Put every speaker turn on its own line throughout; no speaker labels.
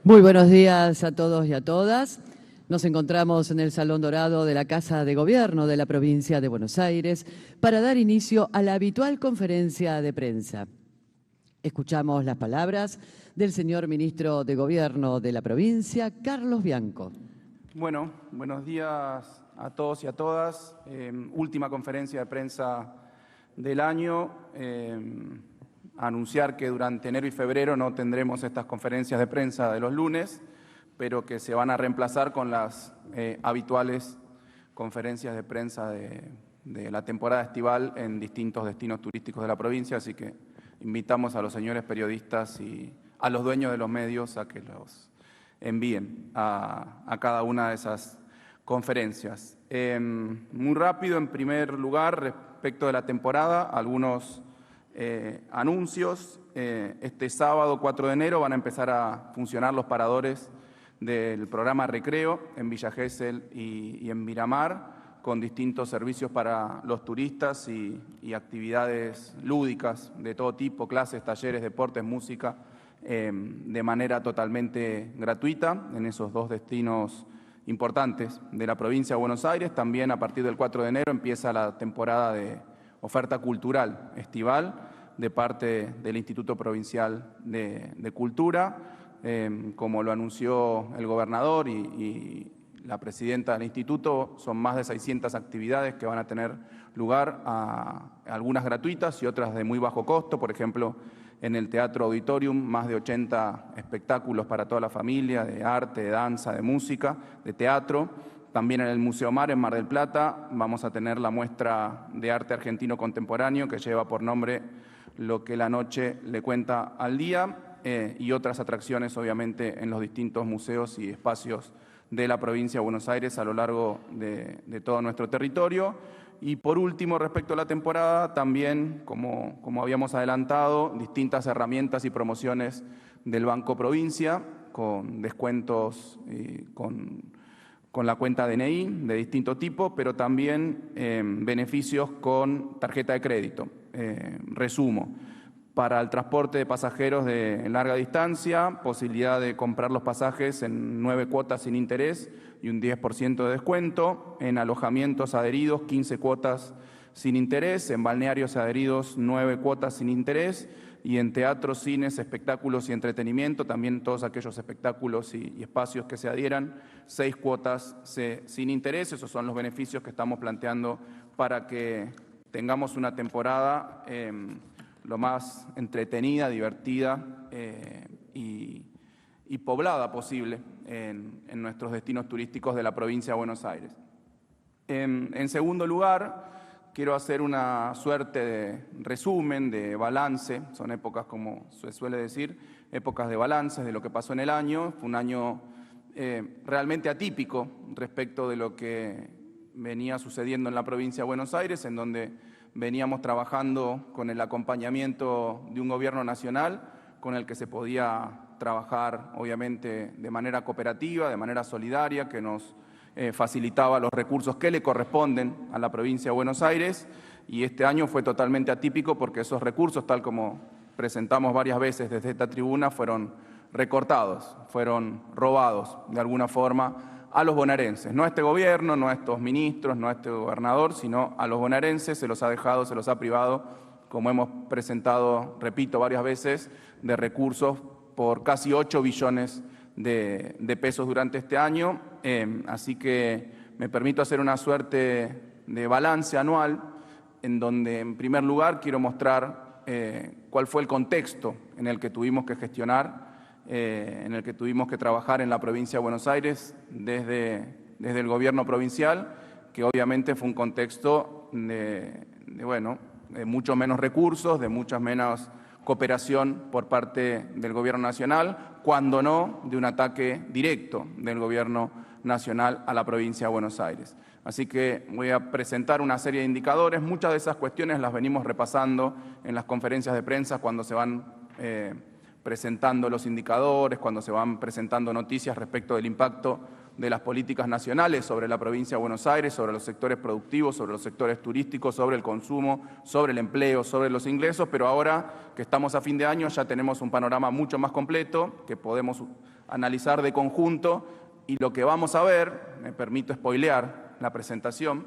Muy buenos días a todos y a todas. Nos encontramos en el Salón Dorado de la Casa de Gobierno de la provincia de Buenos Aires para dar inicio a la habitual conferencia de prensa. Escuchamos las palabras del señor ministro de Gobierno de la provincia, Carlos Bianco.
Bueno, buenos días a todos y a todas. Última conferencia de prensa del año. Anunciar que durante enero y febrero no tendremos estas conferencias de prensa de los lunes, pero que se van a reemplazar con las habituales conferencias de prensa de la temporada estival en distintos destinos turísticos de la provincia, así que invitamos a los señores periodistas y a los dueños de los medios a que los envíen a cada una de esas conferencias. Muy rápido, en primer lugar, respecto de la temporada, algunos anuncios. Este sábado 4 de enero van a empezar a funcionar los paradores del programa Recreo en Villa Gesell y en Miramar, con distintos servicios para los turistas y actividades lúdicas de todo tipo, clases, talleres, deportes, música, de manera totalmente gratuita en esos dos destinos importantes de la provincia de Buenos Aires. También a partir del 4 de enero empieza la temporada de oferta cultural estival de parte del Instituto Provincial de Cultura, como lo anunció el gobernador y la presidenta del instituto. Son más de 600 actividades que van a tener lugar, algunas gratuitas y otras de muy bajo costo. Por ejemplo, en el Teatro Auditorium, más de 80 espectáculos para toda la familia, de arte, de danza, de música, de teatro. También en el Museo Mar, en Mar del Plata, vamos a tener la muestra de arte argentino contemporáneo que lleva por nombre Lo que la noche le cuenta al día, y otras atracciones, obviamente, en los distintos museos y espacios de la provincia de Buenos Aires a lo largo de todo nuestro territorio. Y por último, respecto a la temporada, también, como habíamos adelantado, distintas herramientas y promociones del Banco Provincia, con descuentos con la cuenta DNI de distinto tipo, pero también beneficios con tarjeta de crédito. Resumo: para el transporte de pasajeros de larga distancia, posibilidad de comprar los pasajes en 9 cuotas sin interés y un 10% de descuento; en alojamientos adheridos, 15 cuotas sin interés; en balnearios adheridos, 9 cuotas sin interés; y en teatros, cines, espectáculos y entretenimiento, también todos aquellos espectáculos y espacios que se adhieran, 6 cuotas sin interés. Esos son los beneficios que estamos planteando para que tengamos una temporada lo más entretenida, divertida y poblada posible en nuestros destinos turísticos de la provincia de Buenos Aires. En segundo lugar, quiero hacer una suerte de resumen, de balance. Son épocas, como se suele decir, épocas de balances de lo que pasó en el año. Fue un año realmente atípico respecto de lo que venía sucediendo en la provincia de Buenos Aires, en donde veníamos trabajando con el acompañamiento de un gobierno nacional con el que se podía trabajar, obviamente, de manera cooperativa, de manera solidaria, que nos facilitaba los recursos que le corresponden a la provincia de Buenos Aires. Y este año fue totalmente atípico porque esos recursos, tal como presentamos varias veces desde esta tribuna, fueron recortados, fueron robados de alguna forma a los bonaerenses. No a este gobierno, no a estos ministros, no a este gobernador, sino a los bonaerenses. Se los ha dejado, se los ha privado, como hemos presentado, repito, varias veces, de recursos por casi 8 billones de pesos durante este año. Así que me permito hacer una suerte de balance anual en donde, en primer lugar, quiero mostrar cuál fue el contexto en el que tuvimos que gestionar, en el que tuvimos que trabajar en la provincia de Buenos Aires desde el gobierno provincial, que obviamente fue un contexto de mucho menos recursos, de mucha menos cooperación por parte del gobierno nacional, cuando no de un ataque directo del gobierno nacional a la provincia de Buenos Aires. Así que voy a presentar una serie de indicadores. Muchas de esas cuestiones las venimos repasando en las conferencias de prensa cuando se van presentando los indicadores, cuando se van presentando noticias respecto del impacto de las políticas nacionales sobre la provincia de Buenos Aires, sobre los sectores productivos, sobre los sectores turísticos, sobre el consumo, sobre el empleo, sobre los ingresos. Pero ahora que estamos a fin de año ya tenemos un panorama mucho más completo que podemos analizar de conjunto y lo que vamos a ver, me permito spoilear la presentación,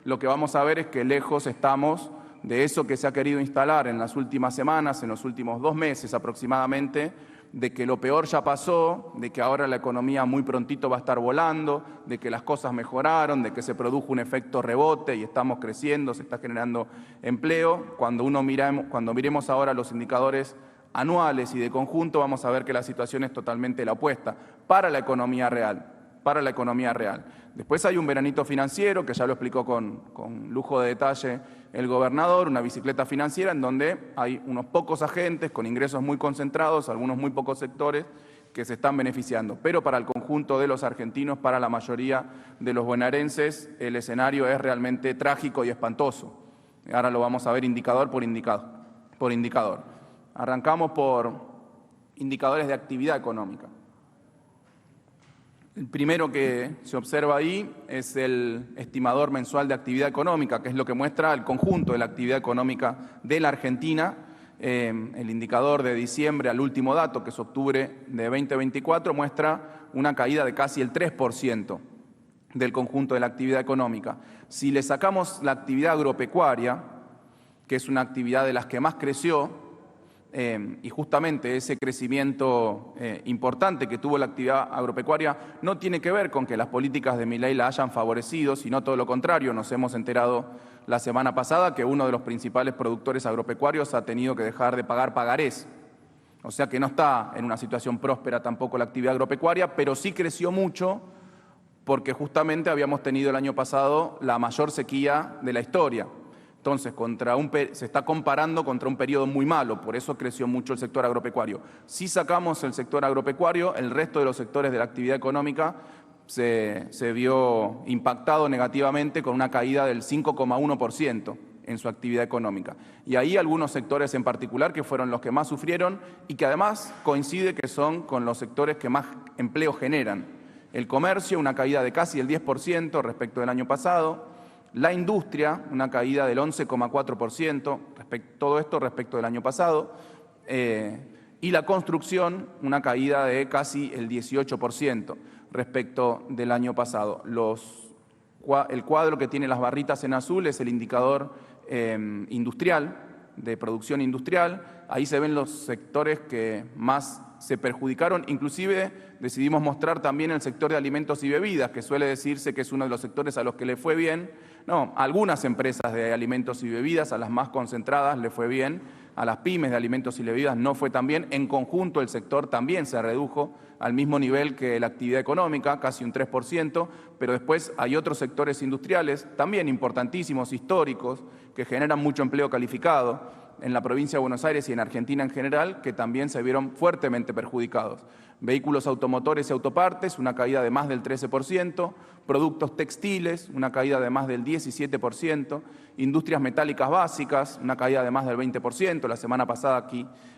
lo que vamos a ver es que lejos estamos de eso que se ha querido instalar en las últimas semanas, en los últimos 2 meses aproximadamente, de que lo peor ya pasó, de que ahora la economía muy prontito va a estar volando, de que las cosas mejoraron, de que se produjo un efecto rebote y estamos creciendo, se está generando empleo. Cuando miremos ahora los indicadores anuales y de conjunto, vamos a ver que la situación es totalmente la opuesta para la economía real. Después hay un veranito financiero, que ya lo explicó con lujo de detalle el gobernador, una bicicleta financiera en donde hay unos pocos agentes con ingresos muy concentrados, algunos muy pocos sectores que se están beneficiando. Pero para el conjunto de los argentinos, para la mayoría de los bonaerenses, el escenario es realmente trágico y espantoso. Ahora lo vamos a ver indicador por indicador. Arrancamos por indicadores de actividad económica. El primero que se observa ahí es el estimador mensual de actividad económica, que es lo que muestra el conjunto de la actividad económica de la Argentina. El indicador de diciembre al último dato, que es octubre de 2024, muestra una caída de casi el 3% del conjunto de la actividad económica. Si le sacamos la actividad agropecuaria, que es una actividad de las que más creció, y justamente ese crecimiento importante que tuvo la actividad agropecuaria no tiene que ver con que las políticas de Milei la hayan favorecido, sino todo lo contrario. Nos hemos enterado la semana pasada que uno de los principales productores agropecuarios ha tenido que dejar de pagar pagarés. O sea que no está en una situación próspera tampoco la actividad agropecuaria, pero sí creció mucho porque justamente habíamos tenido el año pasado la mayor sequía de la historia. Entonces, se está comparando contra un periodo muy malo, por eso creció mucho el sector agropecuario. Si sacamos el sector agropecuario, el resto de los sectores de la actividad económica se vio impactado negativamente con una caída del 5,1% en su actividad económica. Y ahí algunos sectores en particular que fueron los que más sufrieron y que además coincide que son con los sectores que más empleo generan. El comercio, una caída de casi el 10% respecto del año pasado. La industria, una caída del 11,4%, todo esto respecto del año pasado, y la construcción, una caída de casi el 18% respecto del año pasado. El cuadro que tiene las barritas en azul es el indicador industrial, de producción industrial. Ahí se ven los sectores que más se perjudicaron, inclusive decidimos mostrar también el sector de alimentos y bebidas, que suele decirse que es uno de los sectores a los que le fue bien. No, a algunas empresas de alimentos y bebidas, a las más concentradas le fue bien, a las pymes de alimentos y bebidas no fue tan bien. En conjunto el sector también se redujo al mismo nivel que la actividad económica, casi un 3%, pero después hay otros sectores industriales, también importantísimos, históricos, que generan mucho empleo calificado en la provincia de Buenos Aires y en Argentina en general, que también se vieron fuertemente perjudicados. Vehículos automotores y autopartes, una caída de más del 13%, productos textiles, una caída de más del 17%, industrias metálicas básicas, una caída de más del 20%. La semana pasada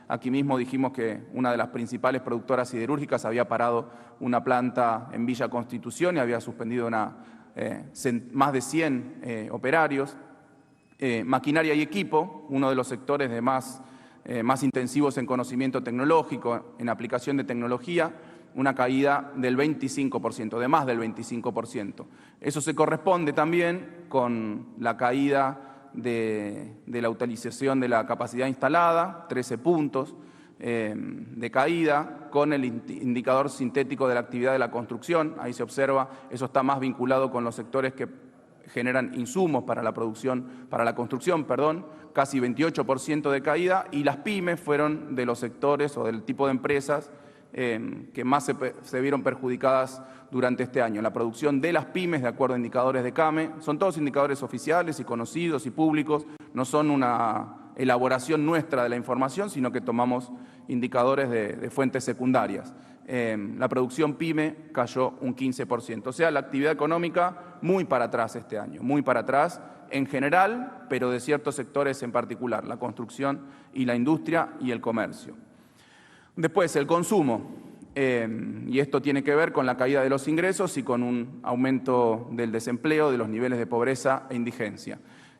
aquí mismo dijimos que una de las principales productoras siderúrgicas había parado una planta en Villa Constitución y había suspendido más de 100 operarios. Maquinaria y equipo, uno de los sectores más intensivos en conocimiento tecnológico, en aplicación de tecnología, una caída del 25%, de más del 25%. Eso se corresponde también con la caída de la utilización de la capacidad instalada, 13 puntos de caída, con el indicador sintético de la actividad de la construcción. Ahí se observa, eso está más vinculado con los sectores que generan insumos para la construcción, casi 28% de caída, y las pymes fueron de los sectores o del tipo de empresas que más se vieron perjudicadas durante este año. La producción de las pymes, de acuerdo a indicadores de CAME, son todos indicadores oficiales y conocidos y públicos, no son una elaboración nuestra de la información, sino que tomamos indicadores de fuentes secundarias. La producción pyme cayó un 15%. O sea, la actividad económica muy para atrás este año, muy para atrás en general, pero de ciertos sectores en particular, la construcción y la industria y el comercio. Después, el consumo, y esto tiene que ver con la caída de los ingresos y con un aumento del desempleo, de los niveles de pobreza e indigencia.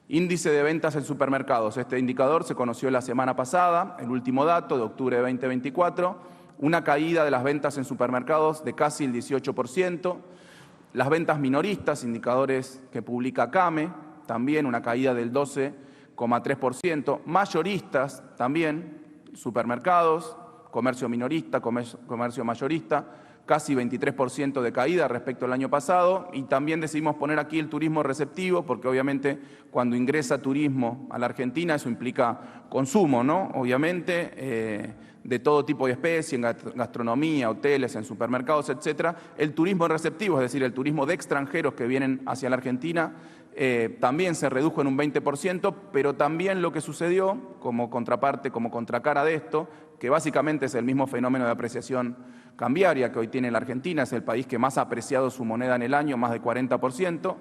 Índice de ventas en supermercados. Este indicador se conoció la semana pasada, el último dato de octubre de 2024, Una caída de las ventas en supermercados de casi el 18%. Las ventas minoristas, indicadores que publica CAME, también una caída del 12,3%. Mayoristas, también, supermercados, comercio minorista, comercio mayorista, casi 23% de caída respecto al año pasado. Y también decidimos poner aquí el turismo receptivo, porque obviamente cuando ingresa turismo a la Argentina eso implica consumo, ¿no? Obviamente, de todo tipo de especies, en gastronomía, hoteles, en supermercados, etcétera. El turismo receptivo, es decir, el turismo de extranjeros que vienen hacia la Argentina, también se redujo en un 20%, pero también lo que sucedió como contraparte, como contracara de esto, que básicamente es el mismo fenómeno de apreciación cambiaria que hoy tiene la Argentina, es el país que más ha apreciado su moneda en el año, más de 40%.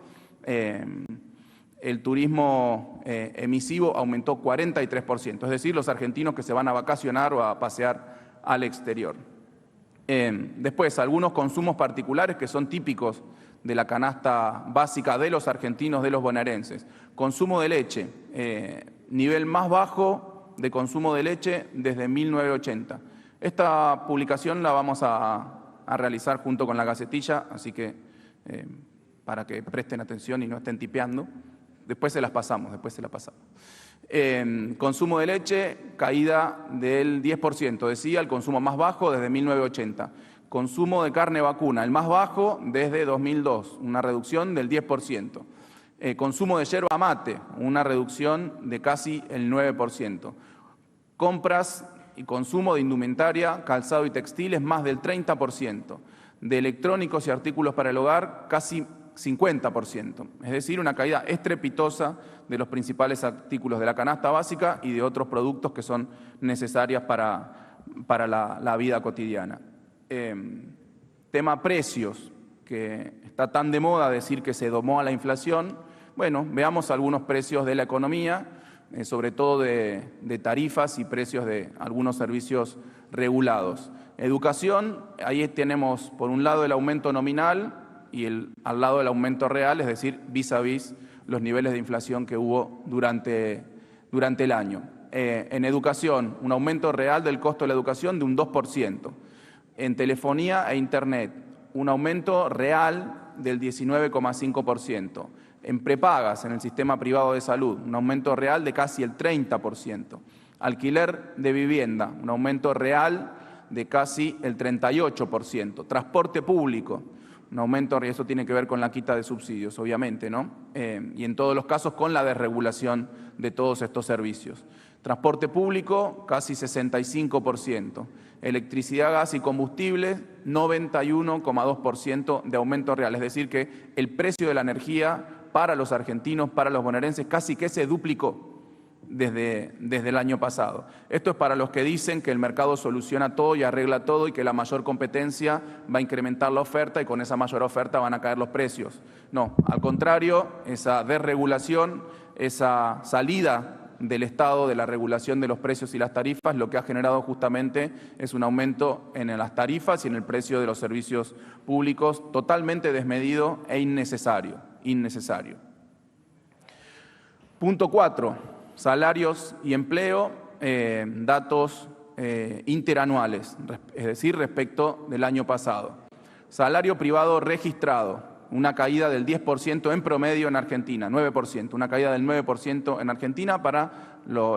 El turismo emisivo aumentó 43%, es decir, los argentinos que se van a vacacionar o a pasear al exterior. Después, algunos consumos particulares que son típicos de la canasta básica de los argentinos, de los bonaerenses. Consumo de leche, nivel más bajo de consumo de leche desde 1980. Esta publicación la vamos a realizar junto con la Gacetilla, así que para que presten atención y no estén tipeando. Después se las pasamos. Consumo de leche, caída del 10%, decía, el consumo más bajo desde 1980. Consumo de carne vacuna, el más bajo desde 2002, una reducción del 10%. Consumo de yerba mate, una reducción de casi el 9%. Compras y consumo de indumentaria, calzado y textiles, más del 30%. De electrónicos y artículos para el hogar, casi 50%. Es decir, una caída estrepitosa de los principales artículos de la canasta básica y de otros productos que son necesarios para la vida cotidiana. Tema precios, que está tan de moda decir que se domó a la inflación. Bueno, veamos algunos precios de la economía, sobre todo de tarifas y precios de algunos servicios regulados. Educación, ahí tenemos por un lado el aumento nominal y al lado el aumento real, es decir, vis a vis los niveles de inflación que hubo durante el año. En educación, un aumento real del costo de la educación de un 2%. En telefonía e internet, un aumento real del 19,5%. En prepagas, en el sistema privado de salud, un aumento real de casi el 30%. Alquiler de vivienda, un aumento real de casi el 38%. Transporte público, un aumento, y eso tiene que ver con la quita de subsidios, obviamente, ¿no? Y en todos los casos con la desregulación de todos estos servicios. Transporte público, casi 65%. Electricidad, gas y combustible, 91,2% de aumento real. Es decir, que el precio de la energía para los argentinos, para los bonaerenses, casi que se duplicó desde el año pasado. Esto es para los que dicen que el mercado soluciona todo y arregla todo y que la mayor competencia va a incrementar la oferta y con esa mayor oferta van a caer los precios. No, al contrario, esa desregulación, esa salida del Estado de la regulación de los precios y las tarifas, lo que ha generado justamente es un aumento en las tarifas y en el precio de los servicios públicos totalmente desmedido e innecesario. Punto 4, salarios y empleo, datos interanuales, es decir, respecto del año pasado. Salario privado registrado, una caída del 10% en promedio en Argentina, 9%, una caída del 9% en Argentina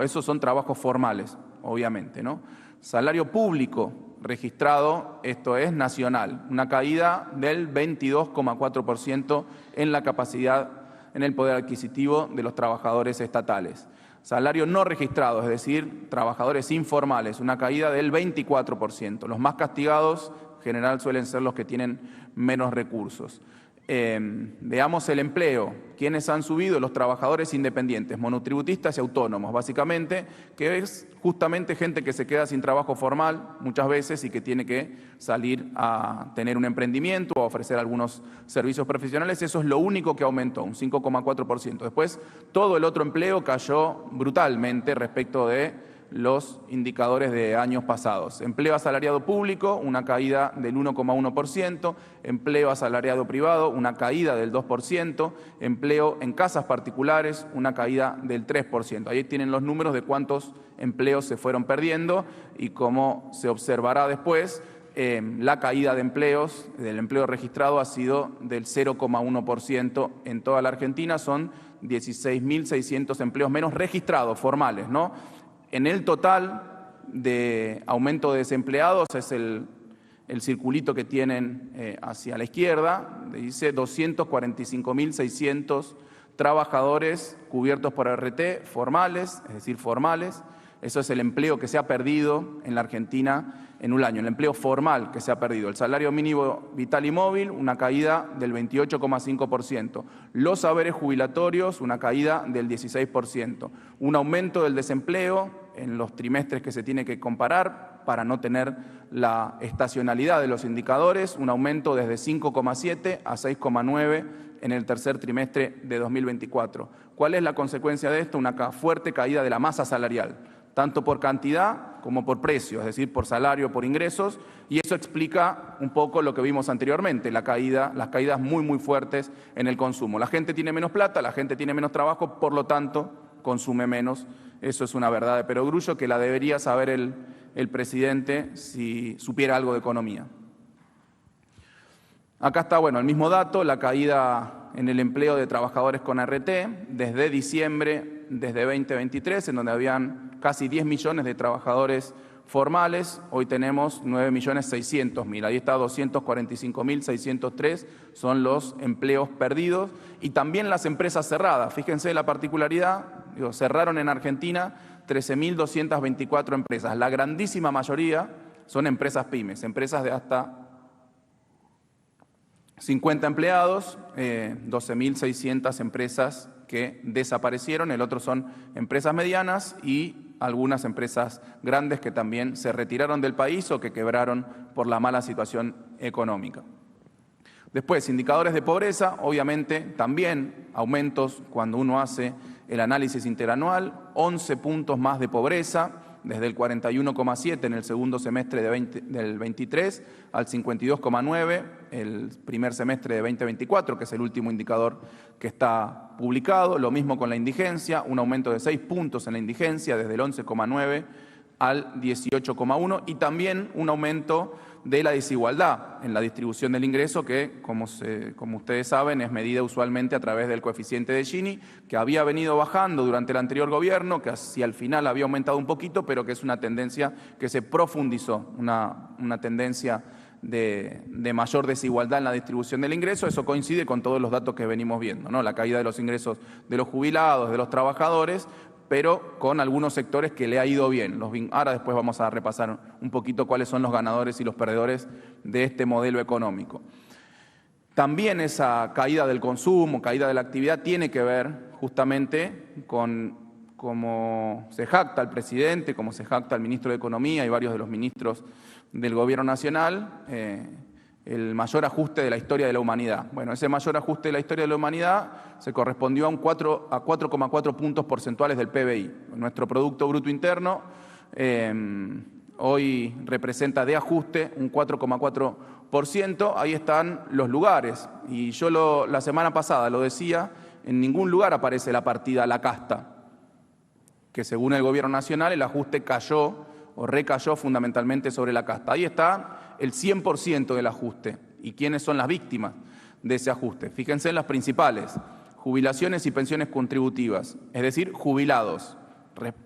esos son trabajos formales, obviamente, ¿no? Salario público registrado, esto es nacional, una caída del 22,4% en la capacidad, en el poder adquisitivo de los trabajadores estatales. Salario no registrado, es decir, trabajadores informales, una caída del 24%. Los más castigados en general suelen ser los que tienen menos recursos. Veamos el empleo. ¿Quiénes han subido? Los trabajadores independientes, monotributistas y autónomos, básicamente, que es justamente gente que se queda sin trabajo formal muchas veces y que tiene que salir a tener un emprendimiento o a ofrecer algunos servicios profesionales. Eso es lo único que aumentó, un 5,4%. Después, todo el otro empleo cayó brutalmente respecto de los indicadores de años pasados. Empleo asalariado público, una caída del 1,1%, empleo asalariado privado, una caída del 2%, empleo en casas particulares, una caída del 3%. Ahí tienen los números de cuántos empleos se fueron perdiendo y como se observará después, la caída de empleos, del empleo registrado ha sido del 0,1% en toda la Argentina, son 16.600 empleos menos registrados, formales, ¿no? En el total de aumento de desempleados es el circulito que tienen hacia la izquierda, dice 245.600 trabajadores cubiertos por RT formales, es decir, formales. Eso es el empleo que se ha perdido en la Argentina en un año, el empleo formal que se ha perdido. El salario mínimo vital y móvil, una caída del 28,5%. Los saberes jubilatorios, una caída del 16%. Un aumento del desempleo en los trimestres que se tiene que comparar para no tener la estacionalidad de los indicadores, un aumento desde 5,7 a 6,9 en el tercer trimestre de 2024. ¿Cuál es la consecuencia de esto? Una fuerte caída de la masa salarial, tanto por cantidad como por precio, es decir, por salario, por ingresos, y eso explica un poco lo que vimos anteriormente, las caídas muy fuertes en el consumo. La gente tiene menos plata, la gente tiene menos trabajo, por lo tanto, consume menos. Eso es una verdad de perogrullo que la debería saber el presidente si supiera algo de economía. Acá está, bueno, el mismo dato, la caída en el empleo de trabajadores con RT desde diciembre, desde 2023, en donde habían casi 10 millones de trabajadores formales, hoy tenemos 9.600.000. Ahí está 245.603 son los empleos perdidos y también las empresas cerradas. Fíjense la particularidad, cerraron en Argentina 13.224 empresas. La grandísima mayoría son empresas pymes, empresas de hasta 50 empleados, 12.600 empresas que desaparecieron, el otro son empresas medianas y algunas empresas grandes que también se retiraron del país o que quebraron por la mala situación económica. Después, indicadores de pobreza, obviamente también aumentos cuando uno hace el análisis interanual, 11 puntos más de pobreza, desde el 41,7 en el segundo semestre del 23 al 52,9 el primer semestre de 2024, que es el último indicador que está publicado. Lo mismo con la indigencia, un aumento de 6 puntos en la indigencia, desde el 11,9 al 18,1, y también un aumento de la desigualdad en la distribución del ingreso que, como ustedes saben, es medida usualmente a través del coeficiente de Gini, que había venido bajando durante el anterior gobierno, que hacia el final había aumentado un poquito, pero que es una tendencia que se profundizó, una tendencia de mayor desigualdad en la distribución del ingreso. Eso coincide con todos los datos que venimos viendo, ¿no? La caída de los ingresos de los jubilados, de los trabajadores, pero con algunos sectores que le ha ido bien. Ahora después vamos a repasar un poquito cuáles son los ganadores y los perdedores de este modelo económico. También esa caída del consumo, caída de la actividad, tiene que ver justamente con cómo se jacta el presidente, cómo se jacta el ministro de Economía y varios de los ministros del Gobierno Nacional, el mayor ajuste de la historia de la humanidad. Bueno, ese mayor ajuste de la historia de la humanidad se correspondió a 4,4 puntos porcentuales del PBI. Nuestro Producto Bruto Interno hoy representa de ajuste un 4,4%. Ahí están los lugares. Y yo la semana pasada lo decía, en ningún lugar aparece la partida La Casta, que según el Gobierno Nacional el ajuste cayó o recayó fundamentalmente sobre la casta. Ahí está el 100% del ajuste. ¿Y quiénes son las víctimas de ese ajuste? Fíjense en las principales: jubilaciones y pensiones contributivas, es decir, jubilados.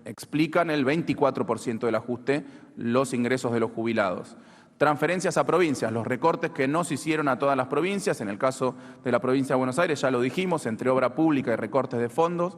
Explican el 24% del ajuste los ingresos de los jubilados. Transferencias a provincias, los recortes que no se hicieron a todas las provincias. En el caso de la provincia de Buenos Aires, ya lo dijimos, entre obra pública y recortes de fondos,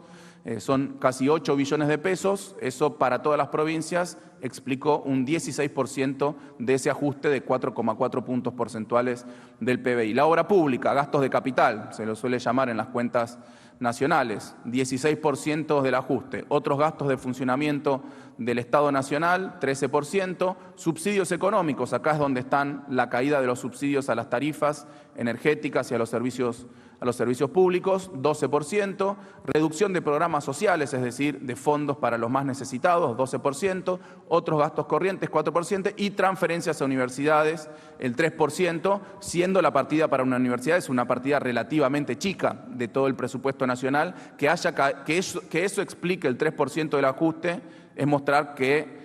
son casi 8 billones de pesos. Eso para todas las provincias explicó un 16% de ese ajuste de 4,4 puntos porcentuales del PBI. La obra pública, gastos de capital, se lo suele llamar en las cuentas nacionales, 16% del ajuste. Otros gastos de funcionamiento del Estado Nacional, 13%. Subsidios económicos, acá es donde están la caída de los subsidios a las tarifas energéticas y a los servicios a los servicios públicos, 12%, reducción de programas sociales, es decir, de fondos para los más necesitados, 12%, otros gastos corrientes, 4%, y transferencias a universidades, el 3%, siendo la partida para una universidad es una partida relativamente chica de todo el presupuesto nacional. Que eso explique el 3% del ajuste es mostrar que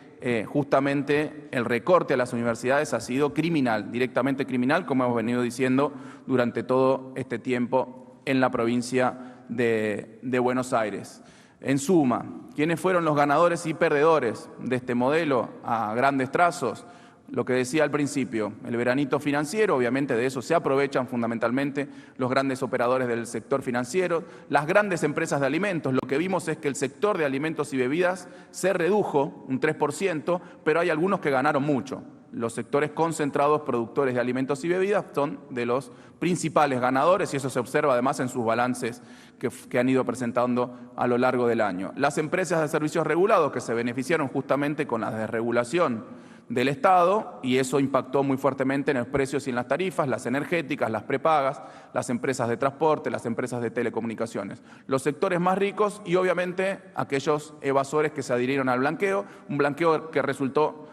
justamente el recorte a las universidades ha sido criminal, directamente criminal, como hemos venido diciendo durante todo este tiempo en la provincia de Buenos Aires. En suma, ¿quiénes fueron los ganadores y perdedores de este modelo a grandes trazos? Lo que decía al principio, el veranito financiero, obviamente de eso se aprovechan fundamentalmente los grandes operadores del sector financiero, las grandes empresas de alimentos. Lo que vimos es que el sector de alimentos y bebidas se redujo un 3%, pero hay algunos que ganaron mucho. Los sectores concentrados productores de alimentos y bebidas son de los principales ganadores y eso se observa además en sus balances que han ido presentando a lo largo del año. Las empresas de servicios regulados que se beneficiaron justamente con la desregulación del Estado, y eso impactó muy fuertemente en los precios y en las tarifas, las energéticas, las prepagas, las empresas de transporte, las empresas de telecomunicaciones. Los sectores más ricos y obviamente aquellos evasores que se adhirieron al blanqueo, un blanqueo que resultó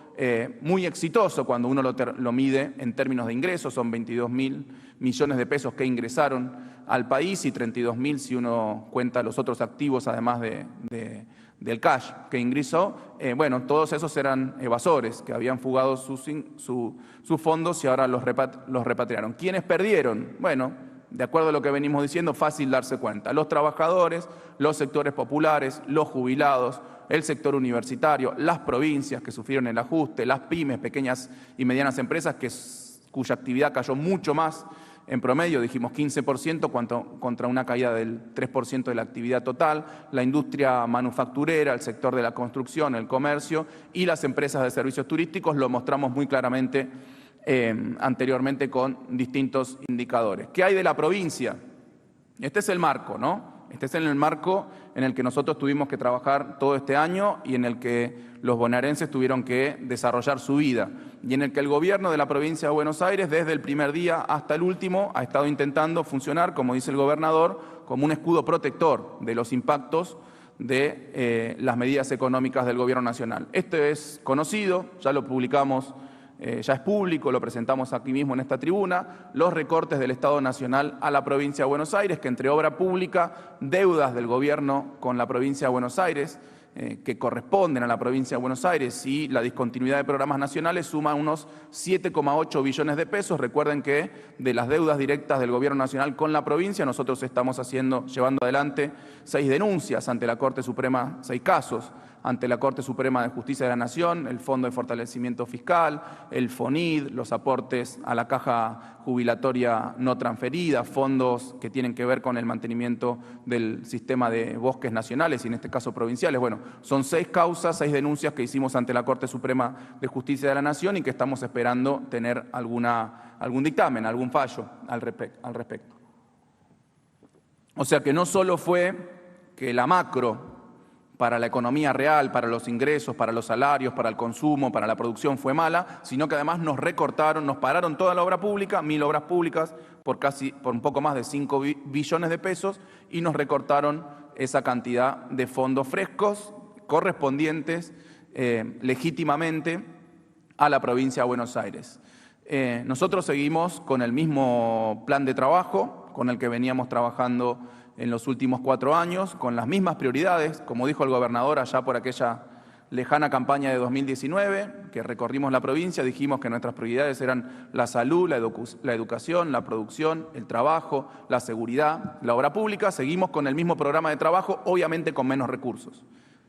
muy exitoso cuando uno lo mide en términos de ingresos, son 22.000 millones de pesos que ingresaron al país y 32.000 si uno cuenta los otros activos además del cash que ingresó. Bueno, todos esos eran evasores que habían fugado sus fondos y ahora los repatriaron. ¿Quiénes perdieron? Bueno, de acuerdo a lo que venimos diciendo, fácil darse cuenta. Los trabajadores, los sectores populares, los jubilados, el sector universitario, las provincias que sufrieron el ajuste, las pymes, pequeñas y medianas empresas cuya actividad cayó mucho más. En promedio, dijimos 15% contra una caída del 3% de la actividad total, la industria manufacturera, el sector de la construcción, el comercio y las empresas de servicios turísticos, lo mostramos muy claramente anteriormente con distintos indicadores. ¿Qué hay de la provincia? Este es el marco, ¿no? Este es el marco en el que nosotros tuvimos que trabajar todo este año y en el que los bonaerenses tuvieron que desarrollar su vida y en el que el gobierno de la provincia de Buenos Aires, desde el primer día hasta el último, ha estado intentando funcionar, como dice el gobernador, como un escudo protector de los impactos de las medidas económicas del gobierno nacional. Esto es conocido, ya lo publicamos. Ya es público, lo presentamos aquí mismo en esta tribuna, los recortes del Estado Nacional a la provincia de Buenos Aires, que entre obra pública, deudas del gobierno con la provincia de Buenos Aires, que corresponden a la provincia de Buenos Aires y la discontinuidad de programas nacionales suma unos 7,8 billones de pesos. Recuerden que de las deudas directas del gobierno nacional con la provincia, nosotros estamos llevando adelante 6 denuncias ante la Corte Suprema, 6 casos, ante la Corte Suprema de Justicia de la Nación, el Fondo de Fortalecimiento Fiscal, el FONID, los aportes a la caja jubilatoria no transferida, fondos que tienen que ver con el mantenimiento del sistema de bosques nacionales y en este caso provinciales. Bueno, son 6 causas, 6 denuncias que hicimos ante la Corte Suprema de Justicia de la Nación y que estamos esperando tener algún dictamen, algún fallo al respecto. O sea que no solo fue que la macro para la economía real, para los ingresos, para los salarios, para el consumo, para la producción fue mala, sino que además nos recortaron, nos pararon toda la obra pública, 1.000 obras públicas por un poco más de 5 billones de pesos y nos recortaron esa cantidad de fondos frescos correspondientes legítimamente a la provincia de Buenos Aires. Nosotros seguimos con el mismo plan de trabajo con el que veníamos trabajando en los últimos 4 años, con las mismas prioridades, como dijo el gobernador allá por aquella lejana campaña de 2019, que recorrimos la provincia, dijimos que nuestras prioridades eran la salud, la educación, la producción, el trabajo, la seguridad, la obra pública. Seguimos con el mismo programa de trabajo, obviamente con menos recursos.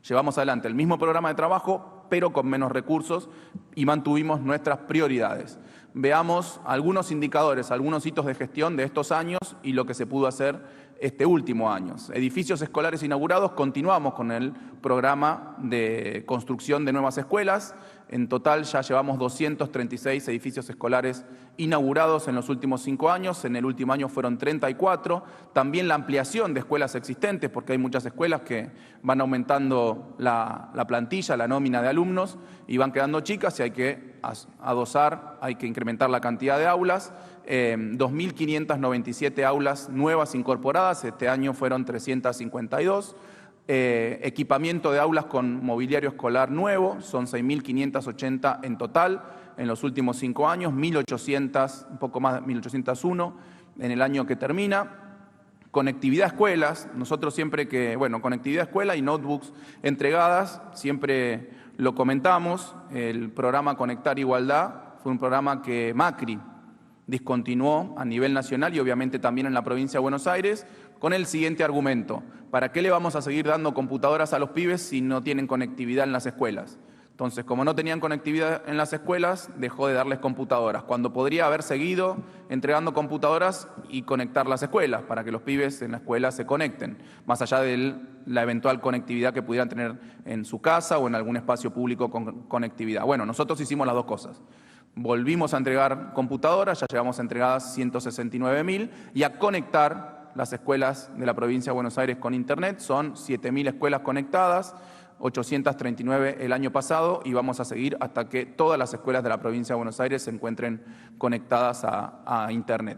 Llevamos adelante el mismo programa de trabajo, pero con menos recursos y mantuvimos nuestras prioridades. Veamos algunos indicadores, algunos hitos de gestión de estos años y lo que se pudo hacer este último año. Edificios escolares inaugurados, continuamos con el programa de construcción de nuevas escuelas. En total ya llevamos 236 edificios escolares inaugurados en los últimos 5 años, en el último año fueron 34. También la ampliación de escuelas existentes, porque hay muchas escuelas que van aumentando la plantilla, la nómina de alumnos, y van quedando chicas y hay que adosar, hay que incrementar la cantidad de aulas. 2.597 aulas nuevas incorporadas, este año fueron 352. Equipamiento de aulas con mobiliario escolar nuevo, son 6.580 en total en los últimos 5 años, 1.800, un poco más de 1.801 en el año que termina. Conectividad escuelas, nosotros siempre que, conectividad escuela y notebooks entregadas, siempre lo comentamos, el programa Conectar Igualdad fue un programa que Macri discontinuó a nivel nacional y obviamente también en la provincia de Buenos Aires, con el siguiente argumento: ¿para qué le vamos a seguir dando computadoras a los pibes si no tienen conectividad en las escuelas? Entonces, como no tenían conectividad en las escuelas, dejó de darles computadoras, cuando podría haber seguido entregando computadoras y conectar las escuelas, para que los pibes en la escuela se conecten, más allá de la eventual conectividad que pudieran tener en su casa o en algún espacio público con conectividad. Bueno, nosotros hicimos las dos cosas. Volvimos a entregar computadoras, ya llevamos entregadas 169.000, y a conectar las escuelas de la provincia de Buenos Aires con Internet. Son 7.000 escuelas conectadas, 839 el año pasado, y vamos a seguir hasta que todas las escuelas de la provincia de Buenos Aires se encuentren conectadas a Internet.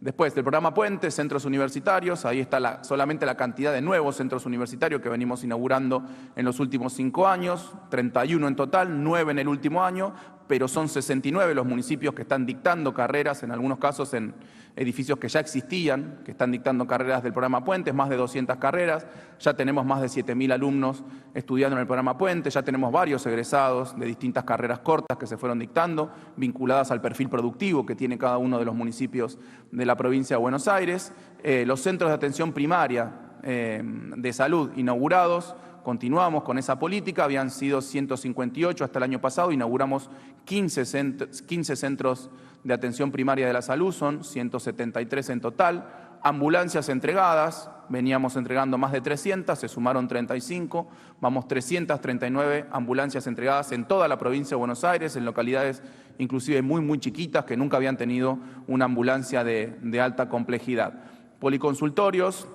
Después del programa Puente, centros universitarios, ahí está solamente la cantidad de nuevos centros universitarios que venimos inaugurando en los últimos 5 años, 31 en total, 9 en el último año, pero son 69 los municipios que están dictando carreras, en algunos casos en edificios que ya existían, que están dictando carreras del programa Puente, más de 200 carreras, ya tenemos más de 7.000 alumnos estudiando en el programa Puente, ya tenemos varios egresados de distintas carreras cortas que se fueron dictando, vinculadas al perfil productivo que tiene cada uno de los municipios de la provincia de Buenos Aires. Los centros de atención primaria de salud inaugurados, continuamos con esa política, habían sido 158 hasta el año pasado, inauguramos 15 centros de atención primaria de la salud, son 173 en total. Ambulancias entregadas, veníamos entregando más de 300, se sumaron 35, vamos 339 ambulancias entregadas en toda la provincia de Buenos Aires, en localidades inclusive muy chiquitas que nunca habían tenido una ambulancia de alta complejidad. Policonsultorios,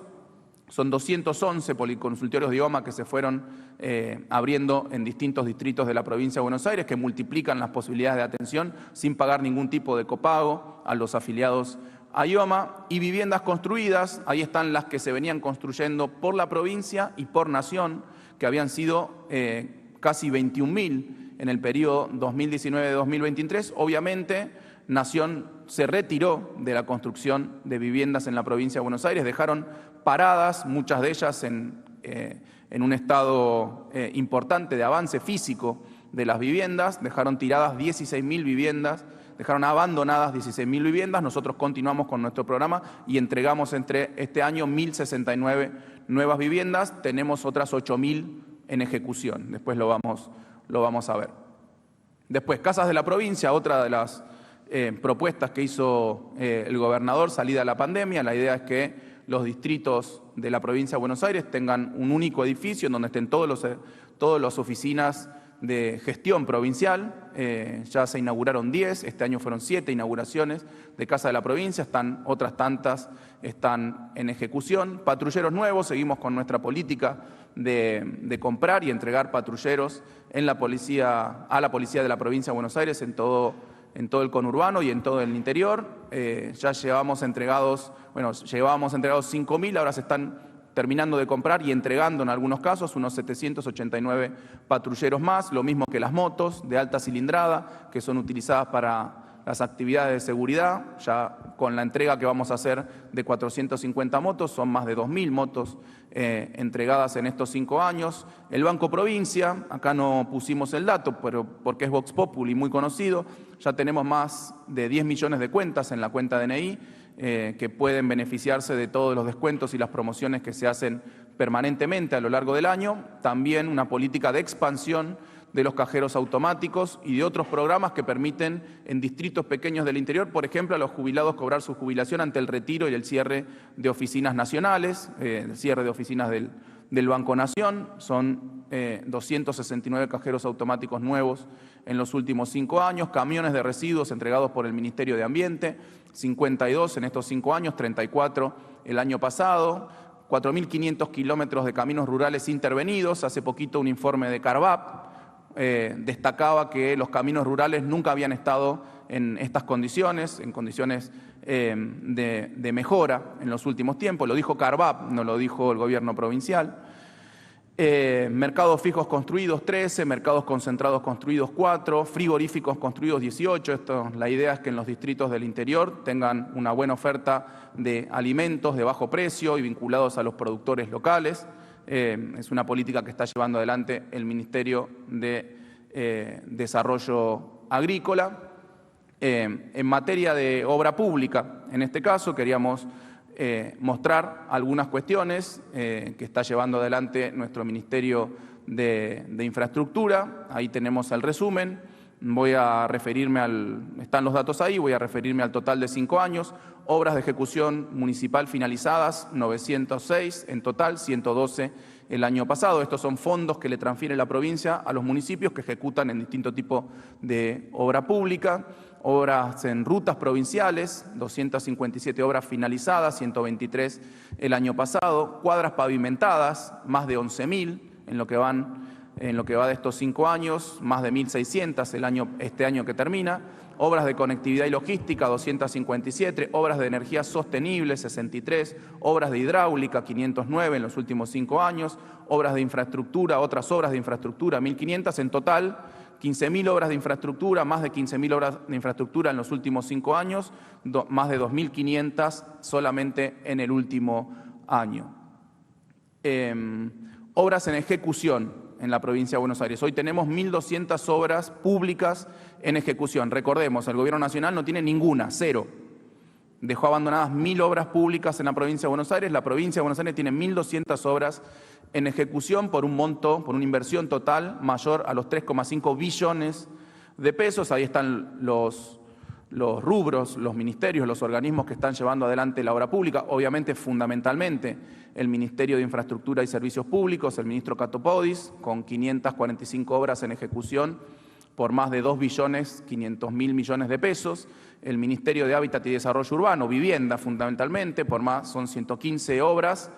son 211 policonsultorios de IOMA que se fueron abriendo en distintos distritos de la provincia de Buenos Aires, que multiplican las posibilidades de atención sin pagar ningún tipo de copago a los afiliados a IOMA. Y viviendas construidas, ahí están las que se venían construyendo por la provincia y por nación, que habían sido casi 21.000 en el periodo 2019-2023. Obviamente, Nación se retiró de la construcción de viviendas en la provincia de Buenos Aires, dejaron paradas, muchas de ellas en un estado importante de avance físico de las viviendas, dejaron tiradas 16.000 viviendas, dejaron abandonadas 16.000 viviendas. Nosotros continuamos con nuestro programa y entregamos entre este año 1.069 nuevas viviendas, tenemos otras 8.000 en ejecución, después lo vamos a ver. Después, casas de la provincia, otra de las propuestas que hizo el gobernador salida de la pandemia. La idea es que los distritos de la provincia de Buenos Aires tengan un único edificio en donde estén todas las oficinas de gestión provincial. Ya se inauguraron 10, este año fueron 7 inauguraciones de Casa de la Provincia, otras tantas están en ejecución. Patrulleros nuevos, seguimos con nuestra política de comprar y entregar patrulleros a la policía de la provincia de Buenos Aires en todo el conurbano y en todo el interior. Ya llevábamos entregados 5.000, ahora se están terminando de comprar y entregando en algunos casos unos 789 patrulleros más, lo mismo que las motos de alta cilindrada que son utilizadas para las actividades de seguridad. Ya con la entrega que vamos a hacer de 450 motos, son más de 2.000 motos entregadas en estos 5 años. El Banco Provincia, acá no pusimos el dato, pero porque es Vox Populi muy conocido, ya tenemos más de 10 millones de cuentas en la cuenta DNI que pueden beneficiarse de todos los descuentos y las promociones que se hacen permanentemente a lo largo del año. También una política de expansión de los cajeros automáticos y de otros programas que permiten en distritos pequeños del interior, por ejemplo, a los jubilados cobrar su jubilación ante el retiro y el cierre de oficinas nacionales, el cierre de oficinas del Banco Nación. Son 269 cajeros automáticos nuevos en los últimos 5 años, camiones de residuos entregados por el Ministerio de Ambiente, 52 en estos 5 años, 34 el año pasado, 4.500 kilómetros de caminos rurales intervenidos. Hace poquito un informe de Carvap destacaba que los caminos rurales nunca habían estado en estas condiciones, en condiciones de mejora en los últimos tiempos. Lo dijo Carvap, no lo dijo el gobierno provincial. Mercados fijos construidos 13, mercados concentrados construidos 4, frigoríficos construidos 18. La idea es que en los distritos del interior tengan una buena oferta de alimentos de bajo precio y vinculados a los productores locales. Es una política que está llevando adelante el Ministerio de Desarrollo Agrícola. En materia de obra pública, en este caso, queríamos mostrar algunas cuestiones que está llevando adelante nuestro Ministerio de Infraestructura. Ahí tenemos el resumen. Voy a referirme están los datos ahí, voy a referirme al total de 5 años. Obras de ejecución municipal finalizadas, 906, en total 112 el año pasado. Estos son fondos que le transfiere la provincia a los municipios que ejecutan en distinto tipo de obra pública. Obras en rutas provinciales, 257 obras finalizadas, 123 el año pasado. Cuadras pavimentadas, más de 11.000 en lo que va de estos 5 años, más de 1.600 este año que termina. Obras de conectividad y logística, 257, obras de energía sostenible, 63, obras de hidráulica, 509 en los últimos 5 años, obras de infraestructura, otras obras de infraestructura, 1.500 en total, 15.000 obras de infraestructura, más de 15.000 obras de infraestructura en los últimos 5 años, más de 2.500 solamente en el último año. Obras en ejecución en la provincia de Buenos Aires. Hoy tenemos 1.200 obras públicas en ejecución. Recordemos, el Gobierno Nacional no tiene ninguna, 0. Dejó abandonadas 1.000 obras públicas en la provincia de Buenos Aires. La provincia de Buenos Aires tiene 1.200 obras en ejecución por un monto, por una inversión total mayor a los 3,5 billones de pesos. Ahí están los rubros, los ministerios, los organismos que están llevando adelante la obra pública. Obviamente, fundamentalmente, el Ministerio de Infraestructura y Servicios Públicos, el ministro Catopodis, con 545 obras en ejecución por más de 2.500.000 millones de pesos. El Ministerio de Hábitat y Desarrollo Urbano, vivienda fundamentalmente, son 115 obras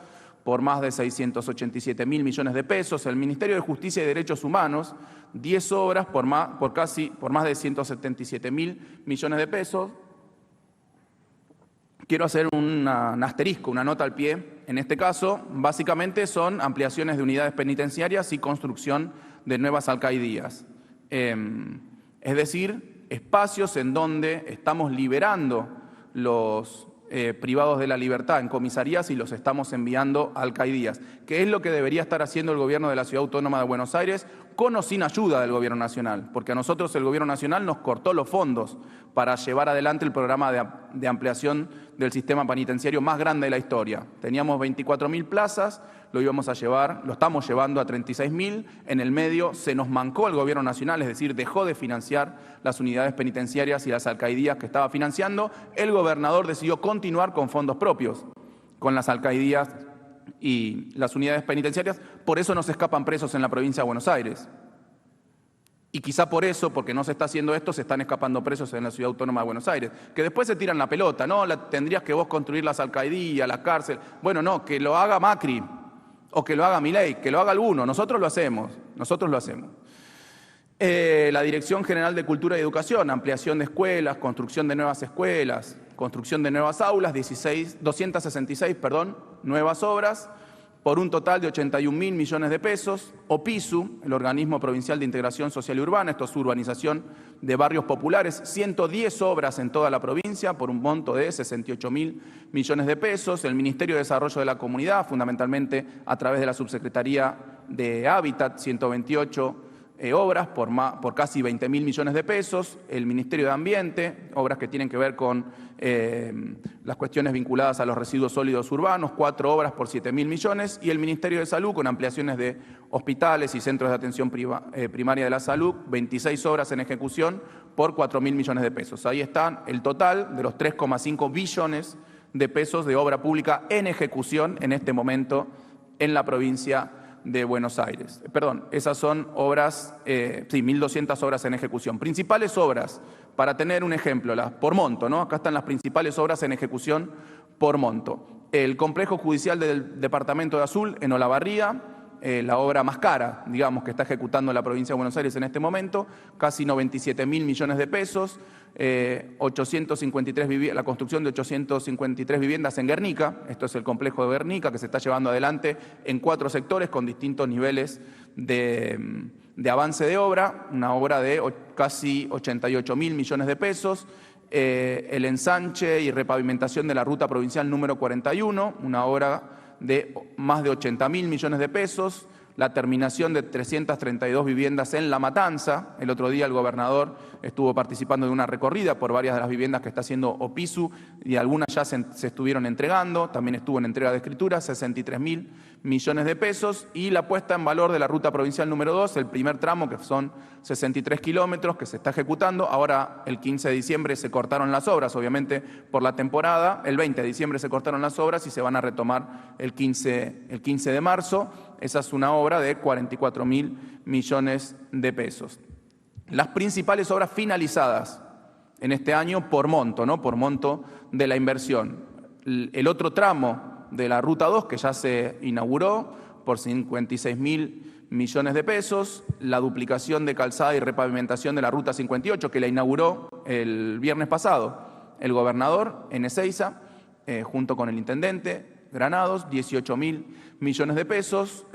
por más de 687.000 millones de pesos. El Ministerio de Justicia y Derechos Humanos, 10 obras por más de 177.000 millones de pesos. Quiero hacer un asterisco, una nota al pie. En este caso, básicamente son ampliaciones de unidades penitenciarias y construcción de nuevas alcaidías. Es decir, espacios en donde estamos liberando los privados de la libertad en comisarías y los estamos enviando a alcaidías, que es lo que debería estar haciendo el gobierno de la Ciudad Autónoma de Buenos Aires, con o sin ayuda del gobierno nacional, porque a nosotros el gobierno nacional nos cortó los fondos para llevar adelante el programa de ampliación del sistema penitenciario más grande de la historia. Teníamos 24.000 plazas, lo estamos llevando a 36.000, en el medio se nos mancó el gobierno nacional, es decir, dejó de financiar las unidades penitenciarias y las alcaidías que estaba financiando. El gobernador decidió continuar con fondos propios, con las alcaidías y las unidades penitenciarias. Por eso no se escapan presos en la provincia de Buenos Aires. Y quizá por eso, porque no se está haciendo esto, se están escapando presos en la Ciudad Autónoma de Buenos Aires. Que después se tiran la pelota, ¿no? Tendrías que vos construir las alcaidías, la cárcel. Bueno, no, que lo haga Macri o que lo haga Milei, que lo haga alguno. Nosotros lo hacemos. La Dirección General de Cultura y Educación, ampliación de escuelas, construcción de nuevas escuelas, construcción de nuevas aulas, 266 nuevas obras, por un total de 81.000 millones de pesos. OPISU, el Organismo Provincial de Integración Social y Urbana, esto es urbanización de barrios populares, 110 obras en toda la provincia por un monto de 68.000 millones de pesos. El Ministerio de Desarrollo de la Comunidad, fundamentalmente a través de la Subsecretaría de Hábitat, 128 obras por casi 20.000 millones de pesos. El Ministerio de Ambiente, obras que tienen que ver con las cuestiones vinculadas a los residuos sólidos urbanos, 4 obras por 7.000 millones. Y el Ministerio de Salud, con ampliaciones de hospitales y centros de atención primaria de la salud, 26 obras en ejecución por 4.000 millones de pesos. Ahí está el total de los 3,5 billones de pesos de obra pública en ejecución en este momento en la provincia de Buenos Aires. Esas son obras, 1.200 obras en ejecución. Principales obras, para tener un ejemplo, por monto, ¿no? Acá están las principales obras en ejecución por monto. El complejo judicial del departamento de Azul, en Olavarría, la obra más cara, digamos, que está ejecutando la provincia de Buenos Aires en este momento, casi 97.000 millones de pesos, la construcción de 853 viviendas en Guernica. Esto es el complejo de Guernica, que se está llevando adelante en 4 sectores con distintos niveles de avance de obra, una obra de casi 88.000 millones de pesos. El ensanche y repavimentación de la ruta provincial número 41, una obra de más de 80.000 millones de pesos, la terminación de 332 viviendas en La Matanza. El otro día el gobernador estuvo participando de una recorrida por varias de las viviendas que está haciendo Opisu y algunas ya se estuvieron entregando. También estuvo en entrega de escritura, 63.000 millones de pesos. Y la puesta en valor de la ruta provincial número 2, el primer tramo, que son 63 kilómetros, que se está ejecutando. Ahora, el 15 de diciembre se cortaron las obras, obviamente por la temporada. El 20 de diciembre se cortaron las obras y se van a retomar el 15 de marzo. Esa es una obra de 44.000 millones de pesos. Las principales obras finalizadas en este año por monto, ¿no? Por monto de la inversión. El otro tramo de la Ruta 2, que ya se inauguró por 56.000 millones de pesos. La duplicación de calzada y repavimentación de la Ruta 58, que la inauguró el viernes pasado el gobernador en Ezeiza, junto con el intendente Granados, 18.000 millones de pesos,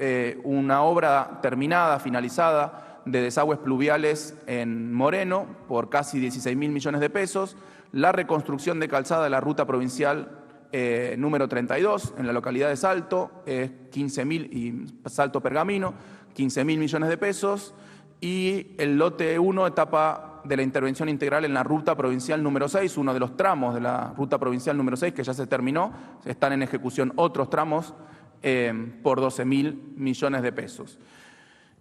una obra terminada, finalizada, de desagües pluviales en Moreno por casi 16.000 millones de pesos, la reconstrucción de calzada de la ruta provincial número 32 en la localidad de Salto, 15.000 y Salto Pergamino, 15.000 millones de pesos, y el lote 1, etapa de la intervención integral en la ruta provincial número 6, uno de los tramos de la ruta provincial número 6 que ya se terminó, están en ejecución otros tramos por 12.000 millones de pesos.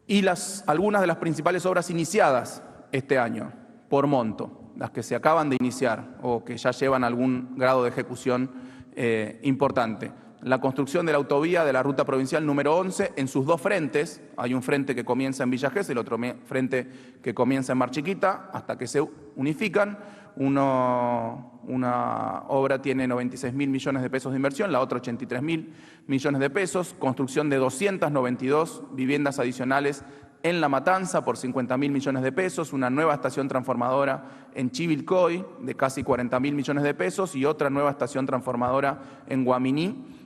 Y algunas de las principales obras iniciadas este año por monto, las que se acaban de iniciar o que ya llevan algún grado de ejecución importante. La construcción de la autovía de la ruta provincial número 11 en sus 2 frentes. Hay un frente que comienza en Villa Gesell, el otro frente que comienza en Mar Chiquita, hasta que se unifican. Una obra tiene 96.000 millones de pesos de inversión, la otra 83.000 millones de pesos. Construcción de 292 viviendas adicionales en La Matanza por 50.000 millones de pesos, una nueva estación transformadora en Chivilcoy de casi 40.000 millones de pesos y otra nueva estación transformadora en Guaminí,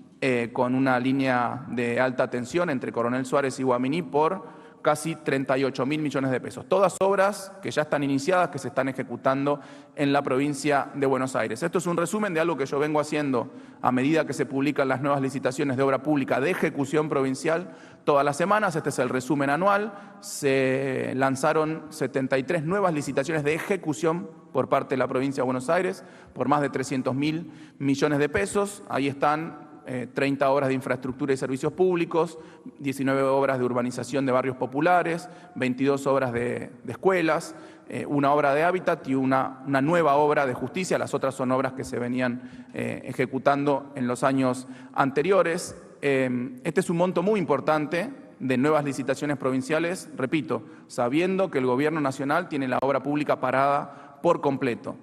con una línea de alta tensión entre Coronel Suárez y Guaminí por casi 38.000 millones de pesos. Todas obras que ya están iniciadas, que se están ejecutando en la provincia de Buenos Aires. Esto es un resumen de algo que yo vengo haciendo a medida que se publican las nuevas licitaciones de obra pública de ejecución provincial todas las semanas. Este es el resumen anual. Se lanzaron 73 nuevas licitaciones de ejecución por parte de la provincia de Buenos Aires por más de 300.000 millones de pesos. Ahí están 30 obras de infraestructura y servicios públicos, 19 obras de urbanización de barrios populares, 22 obras de escuelas, una obra de hábitat y una nueva obra de justicia. Las otras son obras que se venían ejecutando en los años anteriores. Este es un monto muy importante de nuevas licitaciones provinciales, repito, sabiendo que el Gobierno Nacional tiene la obra pública parada por completo.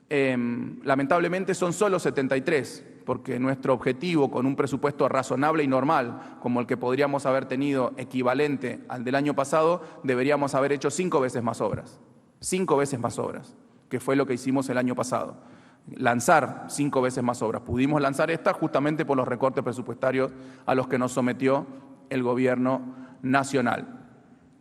Lamentablemente son solo 73, porque nuestro objetivo con un presupuesto razonable y normal, como el que podríamos haber tenido equivalente al del año pasado, deberíamos haber hecho 5 veces más obras. 5 veces más obras, que fue lo que hicimos el año pasado. Lanzar 5 veces más obras. Pudimos lanzar esta justamente por los recortes presupuestarios a los que nos sometió el Gobierno Nacional.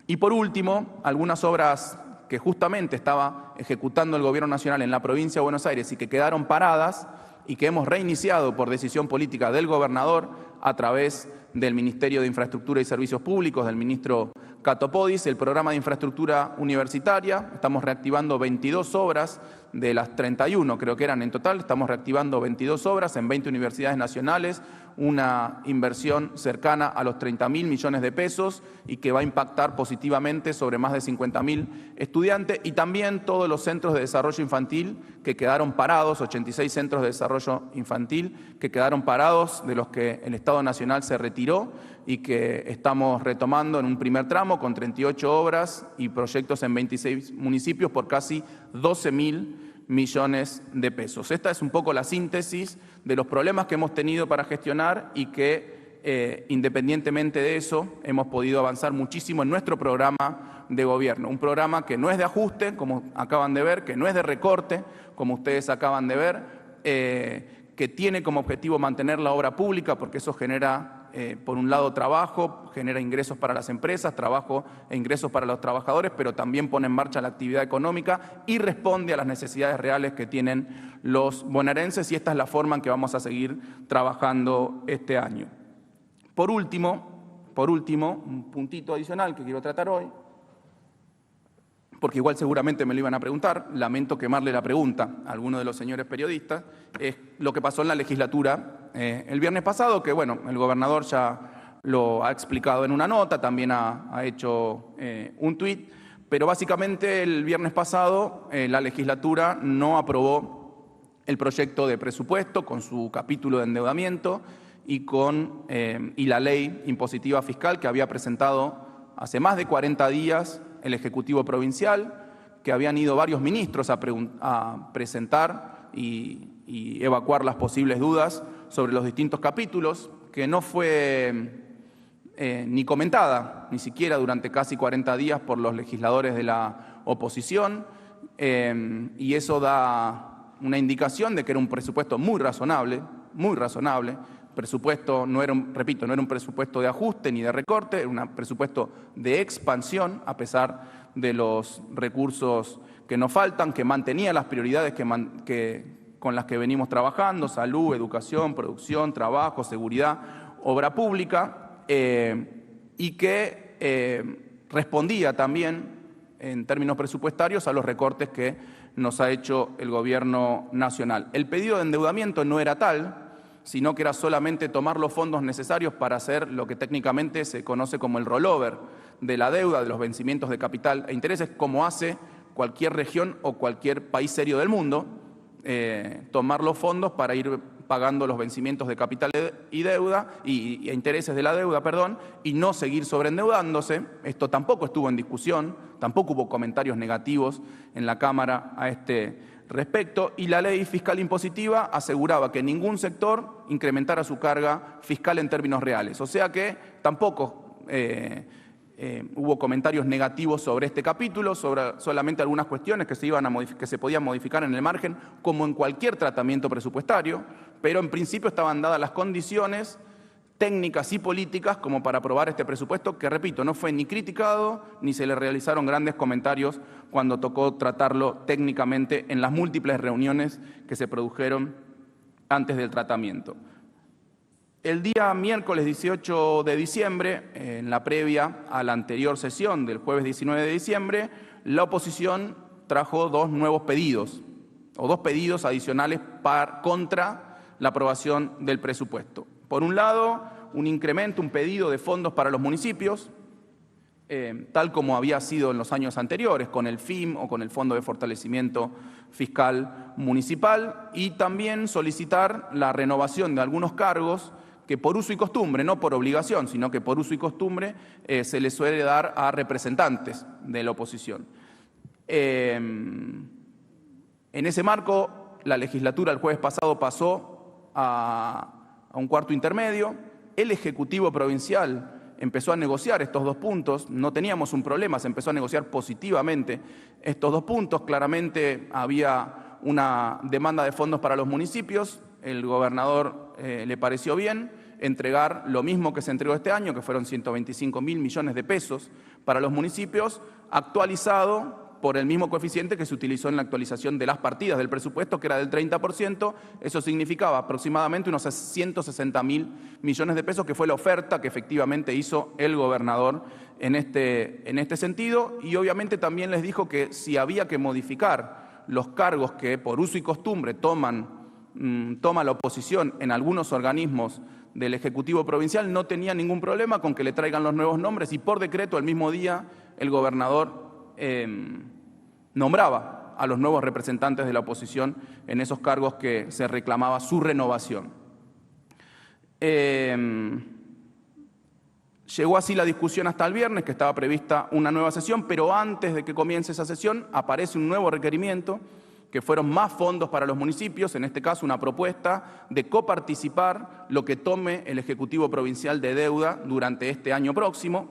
Y por último, algunas obras que justamente estaba ejecutando el Gobierno Nacional en la provincia de Buenos Aires y que quedaron paradas y que hemos reiniciado por decisión política del gobernador a través del Ministerio de Infraestructura y Servicios Públicos, del ministro Catopodis, el programa de infraestructura universitaria. Estamos reactivando 22 obras de las 31, creo que eran en total. Estamos reactivando 22 obras en 20 universidades nacionales, una inversión cercana a los 30.000 millones de pesos y que va a impactar positivamente sobre más de 50.000 estudiantes, y también todos los centros de desarrollo infantil que quedaron parados, 86 centros de desarrollo infantil que quedaron parados, de los que el Estado Nacional se retiró y que estamos retomando en un primer tramo con 38 obras y proyectos en 26 municipios por casi 12.000 millones de pesos. Esta es un poco la síntesis de los problemas que hemos tenido para gestionar y que independientemente de eso, hemos podido avanzar muchísimo en nuestro programa de gobierno. Un programa que no es de ajuste, como acaban de ver, que no es de recorte, como ustedes acaban de ver, que tiene como objetivo mantener la obra pública, porque eso genera, por un lado, trabajo, genera ingresos para las empresas, trabajo e ingresos para los trabajadores, pero también pone en marcha la actividad económica y responde a las necesidades reales que tienen los bonaerenses, y esta es la forma en que vamos a seguir trabajando este año. Por último, un puntito adicional que quiero tratar hoy, porque igual seguramente me lo iban a preguntar, lamento quemarle la pregunta a alguno de los señores periodistas, es lo que pasó en la legislatura el viernes pasado, que bueno, el gobernador ya lo ha explicado en una nota, también ha hecho un tuit, pero básicamente el viernes pasado la legislatura no aprobó el proyecto de presupuesto con su capítulo de endeudamiento y la ley impositiva fiscal que había presentado hace más de 40 días el Ejecutivo Provincial, que habían ido varios ministros a presentar y evacuar las posibles dudas sobre los distintos capítulos, que no fue ni comentada, ni siquiera durante casi 40 días por los legisladores de la oposición, y eso da una indicación de que era un presupuesto muy razonable, presupuesto no era un presupuesto de ajuste ni de recorte, era un presupuesto de expansión, a pesar de los recursos que nos faltan, que mantenía las prioridades con las que venimos trabajando: salud, educación, producción, trabajo, seguridad, obra pública, y que respondía también en términos presupuestarios a los recortes que nos ha hecho el Gobierno nacional. El pedido de endeudamiento no era tal, sino que era solamente tomar los fondos necesarios para hacer lo que técnicamente se conoce como el rollover de la deuda, de los vencimientos de capital e intereses, como hace cualquier región o cualquier país serio del mundo, tomar los fondos para ir pagando los vencimientos de capital y deuda y intereses de la deuda, y no seguir sobreendeudándose. Esto tampoco estuvo en discusión, tampoco hubo comentarios negativos en la Cámara a este respecto, y la ley fiscal impositiva aseguraba que ningún sector incrementara su carga fiscal en términos reales. O sea que tampoco hubo comentarios negativos sobre este capítulo, sobre solamente algunas cuestiones que se podían modificar en el margen, como en cualquier tratamiento presupuestario, pero en principio estaban dadas las condiciones técnicas y políticas como para aprobar este presupuesto, que, repito, no fue ni criticado ni se le realizaron grandes comentarios cuando tocó tratarlo técnicamente en las múltiples reuniones que se produjeron antes del tratamiento. El día miércoles 18 de diciembre, en la previa a la anterior sesión del jueves 19 de diciembre, la oposición trajo dos pedidos adicionales contra la aprobación del presupuesto. Por un lado, un pedido de fondos para los municipios, tal como había sido en los años anteriores, con el FIM o con el Fondo de Fortalecimiento Fiscal Municipal, y también solicitar la renovación de algunos cargos que por uso y costumbre, no por obligación, sino que por uso y costumbre, se les suele dar a representantes de la oposición. En ese marco, la legislatura el jueves pasado pasó a un cuarto intermedio. El Ejecutivo Provincial empezó a negociar estos dos puntos, no teníamos un problema, se empezó a negociar positivamente estos dos puntos. Claramente había una demanda de fondos para los municipios, el gobernador le pareció bien entregar lo mismo que se entregó este año, que fueron 125.000 millones de pesos para los municipios, actualizado por el mismo coeficiente que se utilizó en la actualización de las partidas del presupuesto, que era del 30%, eso significaba aproximadamente unos 160.000 millones de pesos, que fue la oferta que efectivamente hizo el gobernador en este sentido, y obviamente también les dijo que si había que modificar los cargos que por uso y costumbre toma la oposición en algunos organismos del Ejecutivo Provincial, no tenía ningún problema con que le traigan los nuevos nombres, y por decreto el mismo día el gobernador nombraba a los nuevos representantes de la oposición en esos cargos que se reclamaba su renovación. Llegó así la discusión hasta el viernes, que estaba prevista una nueva sesión, pero antes de que comience esa sesión aparece un nuevo requerimiento que fueron más fondos para los municipios, en este caso una propuesta de coparticipar lo que tome el Ejecutivo Provincial de deuda durante este año próximo,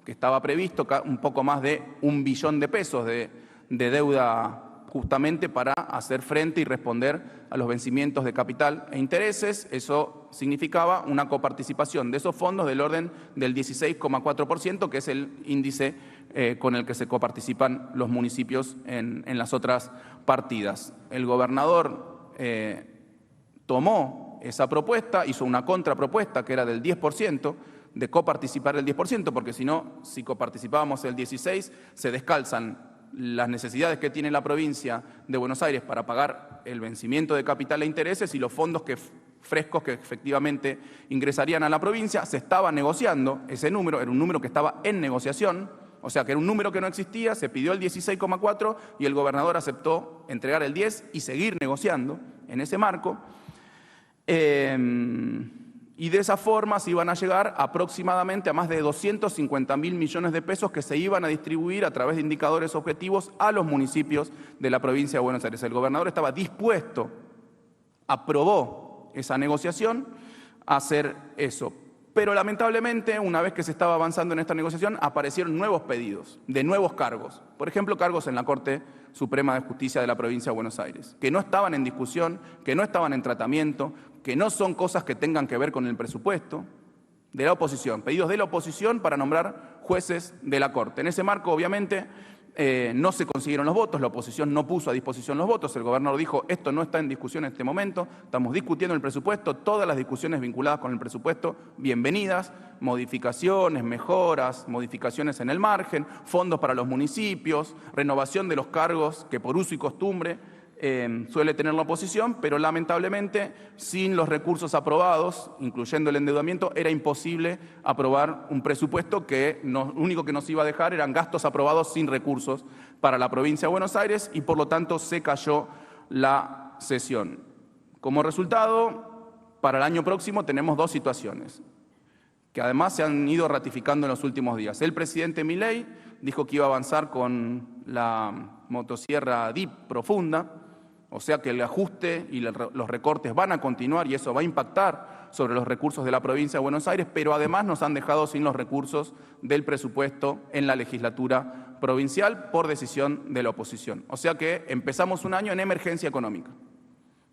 que estaba previsto un poco más de 1 billón de pesos de deuda justamente para hacer frente y responder a los vencimientos de capital e intereses. Eso significaba una coparticipación de esos fondos del orden del 16,4%, que es el índice con el que se coparticipan los municipios en las otras partidas. El gobernador tomó esa propuesta, hizo una contrapropuesta que era del 10%, de coparticipar el 10%, porque si no, si coparticipábamos el 16%, se descalzan las necesidades que tiene la provincia de Buenos Aires para pagar el vencimiento de capital e intereses y los fondos frescos que efectivamente ingresarían a la provincia. Se estaba negociando ese número, era un número que estaba en negociación, o sea que era un número que no existía, se pidió el 16,4 y el gobernador aceptó entregar el 10 y seguir negociando en ese marco. Y de esa forma se iban a llegar aproximadamente a más de 250.000 millones de pesos que se iban a distribuir a través de indicadores objetivos a los municipios de la provincia de Buenos Aires. El gobernador estaba dispuesto, aprobó esa negociación, a hacer eso. Pero lamentablemente, una vez que se estaba avanzando en esta negociación, aparecieron nuevos pedidos de nuevos cargos. Por ejemplo, cargos en la Corte Suprema de Justicia de la provincia de Buenos Aires, que no estaban en discusión, que no estaban en tratamiento, que no son cosas que tengan que ver con el presupuesto de la oposición, pedidos de la oposición para nombrar jueces de la Corte. En ese marco, obviamente, no se consiguieron los votos, la oposición no puso a disposición los votos, el gobernador dijo, esto no está en discusión en este momento, estamos discutiendo el presupuesto, todas las discusiones vinculadas con el presupuesto, bienvenidas, modificaciones, mejoras, modificaciones en el margen, fondos para los municipios, renovación de los cargos que por uso y costumbre suele tener la oposición, pero lamentablemente sin los recursos aprobados, incluyendo el endeudamiento, era imposible aprobar un presupuesto que lo único que nos iba a dejar eran gastos aprobados sin recursos para la provincia de Buenos Aires y por lo tanto se cayó la sesión. Como resultado, para el año próximo tenemos dos situaciones que además se han ido ratificando en los últimos días. El presidente Milei dijo que iba a avanzar con la motosierra DIP profunda, o sea que el ajuste y los recortes van a continuar y eso va a impactar sobre los recursos de la provincia de Buenos Aires, pero además nos han dejado sin los recursos del presupuesto en la legislatura provincial por decisión de la oposición. O sea que empezamos un año en emergencia económica.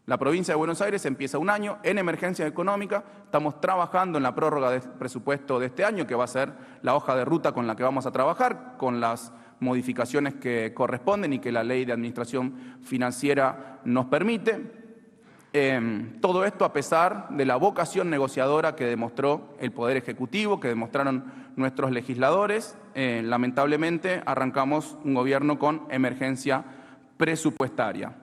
La provincia de Buenos Aires empieza un año en emergencia económica, estamos trabajando en la prórroga del presupuesto de este año, que va a ser la hoja de ruta con la que vamos a trabajar, con las modificaciones que corresponden y que la Ley de Administración Financiera nos permite. Todo esto a pesar de la vocación negociadora que demostró el Poder Ejecutivo, que demostraron nuestros legisladores. Lamentablemente arrancamos un gobierno con emergencia presupuestaria.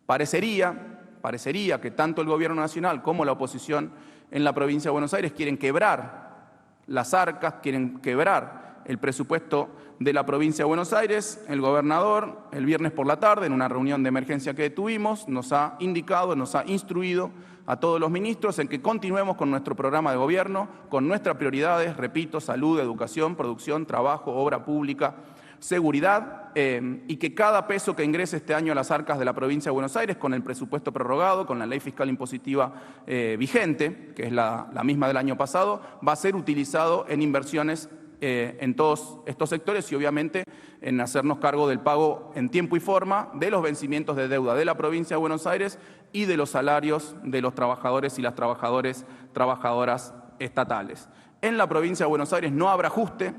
Parecería que tanto el Gobierno Nacional como la oposición en la provincia de Buenos Aires quieren quebrar las arcas, quieren quebrar el presupuesto de la provincia de Buenos Aires. El gobernador, el viernes por la tarde, en una reunión de emergencia que tuvimos, nos ha indicado, nos ha instruido a todos los ministros en que continuemos con nuestro programa de gobierno, con nuestras prioridades, repito, salud, educación, producción, trabajo, obra pública, seguridad, y que cada peso que ingrese este año a las arcas de la provincia de Buenos Aires, con el presupuesto prorrogado, con la ley fiscal impositiva vigente, que es la misma del año pasado, va a ser utilizado en inversiones en todos estos sectores y obviamente en hacernos cargo del pago en tiempo y forma de los vencimientos de deuda de la provincia de Buenos Aires y de los salarios de los trabajadores y las trabajadoras estatales. En la provincia de Buenos Aires no habrá ajuste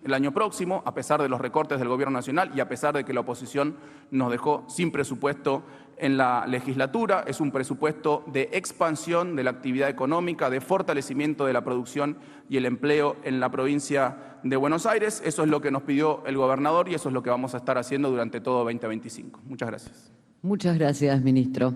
el año próximo, a pesar de los recortes del Gobierno Nacional y a pesar de que la oposición nos dejó sin presupuesto en la legislatura. Es un presupuesto de expansión de la actividad económica, de fortalecimiento de la producción y el empleo en la provincia de Buenos Aires. Eso es lo que nos pidió el gobernador y eso es lo que vamos a estar haciendo durante todo 2025. Muchas gracias.
Muchas gracias, ministro.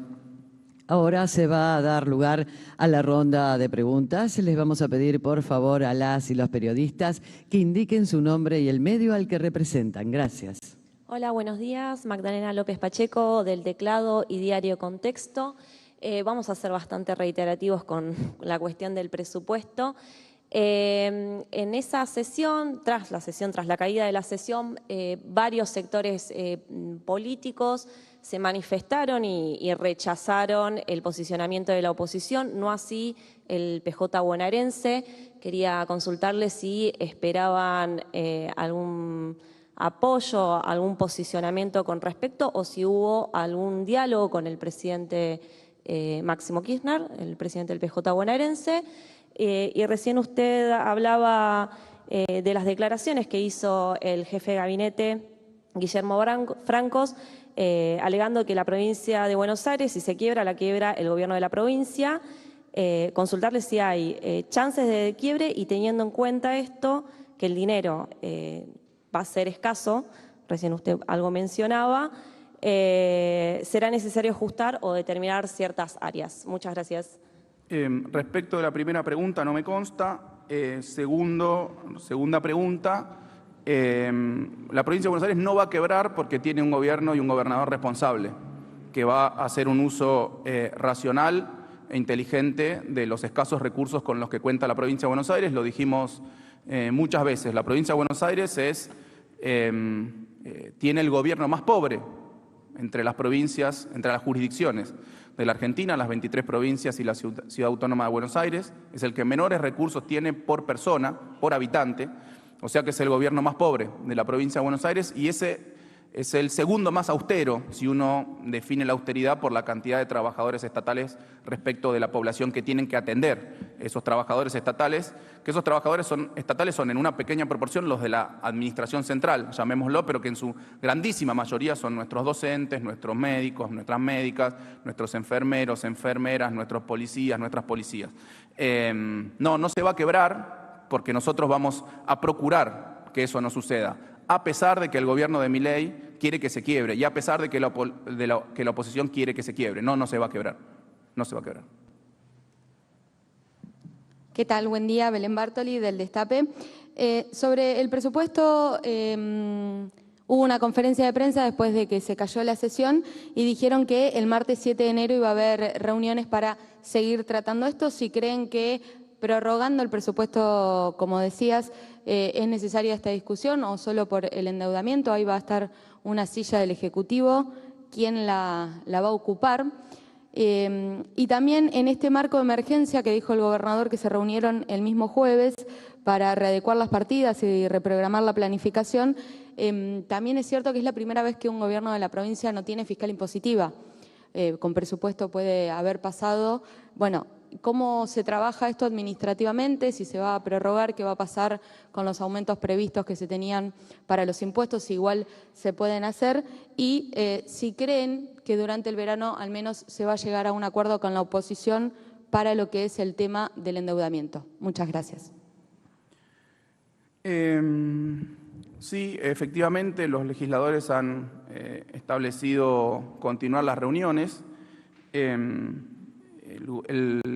Ahora se va a dar lugar a la ronda de preguntas. Les vamos a pedir, por favor, a las y los periodistas que indiquen su nombre y el medio al que representan. Gracias.
Hola, buenos días. Magdalena López Pacheco, del Teclado y Diario Contexto. Vamos a ser bastante reiterativos con la cuestión del presupuesto. En esa sesión, tras la caída de la sesión, varios sectores políticos se manifestaron y rechazaron el posicionamiento de la oposición, no así el PJ bonaerense. Quería consultarles si esperaban algún apoyo, algún posicionamiento con respecto, o si hubo algún diálogo con el presidente Máximo Kirchner, el presidente del PJ bonaerense. Y recién usted hablaba de las declaraciones que hizo el jefe de gabinete, Guillermo Francos, alegando que la provincia de Buenos Aires, si se quiebra, la quiebra el gobierno de la provincia. Consultarle si hay chances de quiebre, y teniendo en cuenta esto, que el dinero va a ser escaso, recién usted algo mencionaba, será necesario ajustar o determinar ciertas áreas. Muchas gracias.
Respecto de la primera pregunta, no me consta. Segunda pregunta, la provincia de Buenos Aires no va a quebrar porque tiene un gobierno y un gobernador responsable, que va a hacer un uso racional e inteligente de los escasos recursos con los que cuenta la provincia de Buenos Aires. Lo dijimos muchas veces, la provincia de Buenos Aires tiene el gobierno más pobre entre las provincias, entre las jurisdicciones de la Argentina, las 23 provincias y la Ciudad Autónoma de Buenos Aires. Es el que menores recursos tiene por persona, por habitante, o sea que es el gobierno más pobre de la provincia de Buenos Aires, y ese es el segundo más austero, si uno define la austeridad por la cantidad de trabajadores estatales respecto de la población que tienen que atender esos trabajadores estatales, que esos trabajadores estatales son en una pequeña proporción los de la administración central, llamémoslo, pero que en su grandísima mayoría son nuestros docentes, nuestros médicos, nuestras médicas, nuestros enfermeros, enfermeras, nuestros policías, nuestras policías. No se va a quebrar porque nosotros vamos a procurar que eso no suceda, a pesar de que el gobierno de Milei quiere que se quiebre y a pesar de que la oposición quiere que se quiebre. No se va a quebrar. No se va a quebrar.
¿Qué tal? Buen día, Belén Bartoli, del Destape. Sobre el presupuesto, hubo una conferencia de prensa después de que se cayó la sesión y dijeron que el martes 7 de enero iba a haber reuniones para seguir tratando esto. Si creen que prorrogando el presupuesto, como decías, es necesaria esta discusión o solo por el endeudamiento, ahí va a estar una silla del Ejecutivo, ¿quién la va a ocupar? Y también en este marco de emergencia que dijo el gobernador, que se reunieron el mismo jueves para readecuar las partidas y reprogramar la planificación, también es cierto que es la primera vez que un gobierno de la provincia no tiene fiscal impositiva. Con presupuesto puede haber pasado. Bueno, ¿cómo se trabaja esto administrativamente? Si se va a prorrogar, ¿qué va a pasar con los aumentos previstos que se tenían para los impuestos? Si igual se pueden hacer. Y si creen que durante el verano al menos se va a llegar a un acuerdo con la oposición para lo que es el tema del endeudamiento. Muchas gracias.
Sí, efectivamente, los legisladores han establecido continuar las reuniones. El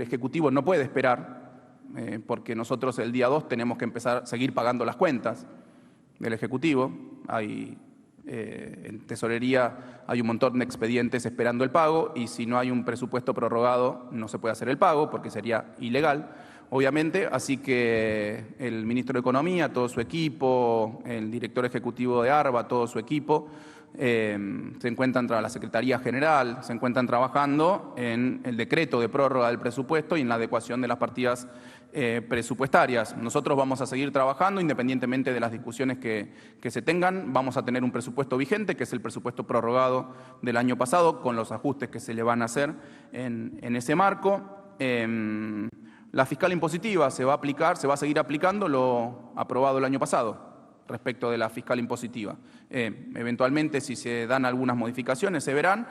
Ejecutivo no puede esperar, porque nosotros el día 2 tenemos que empezar a seguir pagando las cuentas del Ejecutivo. En Tesorería hay un montón de expedientes esperando el pago, y si no hay un presupuesto prorrogado no se puede hacer el pago porque sería ilegal, obviamente. Así que el ministro de Economía, todo su equipo, el director ejecutivo de ARBA, todo su equipo, se encuentran la Secretaría General, se encuentran trabajando en el decreto de prórroga del presupuesto y en la adecuación de las partidas presupuestarias. Nosotros vamos a seguir trabajando independientemente de las discusiones que se tengan. Vamos a tener un presupuesto vigente, que es el presupuesto prorrogado del año pasado, con los ajustes que se le van a hacer en ese marco. La fiscal impositiva se va a aplicar, se va a seguir aplicando lo aprobado el año pasado respecto de la fiscal impositiva. Eventualmente, si se dan algunas modificaciones, se verán,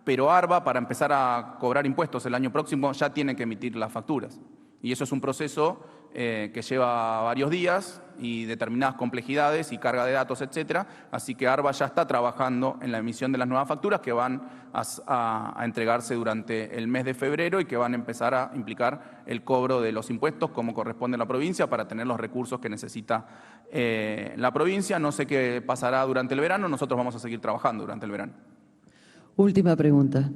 pero ARBA, para empezar a cobrar impuestos el año próximo, ya tiene que emitir las facturas. Y eso es un proceso que lleva varios días y determinadas complejidades y carga de datos, etcétera. Así que ARBA ya está trabajando en la emisión de las nuevas facturas que van a entregarse durante el mes de febrero y que van a empezar a implicar el cobro de los impuestos como corresponde a la provincia para tener los recursos que necesita la provincia. No sé qué pasará durante el verano, nosotros vamos a seguir trabajando durante el verano.
Última pregunta.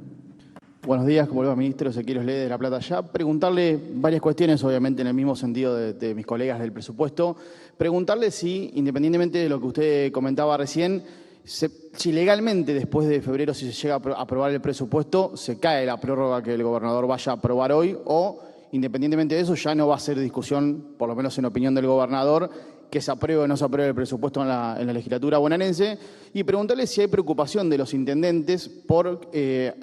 Buenos días, como le va, ministro Ezequiel Oslede de La Plata. Ya preguntarle varias cuestiones, obviamente en el mismo sentido de mis colegas del presupuesto. Preguntarle si, independientemente de lo que usted comentaba recién, Si legalmente después de febrero, si se llega a aprobar el presupuesto, se cae la prórroga que el gobernador vaya a aprobar hoy, o independientemente de eso ya no va a ser discusión, por lo menos en opinión del gobernador, que se apruebe o no se apruebe el presupuesto en la legislatura bonaerense, y preguntarle si hay preocupación de los intendentes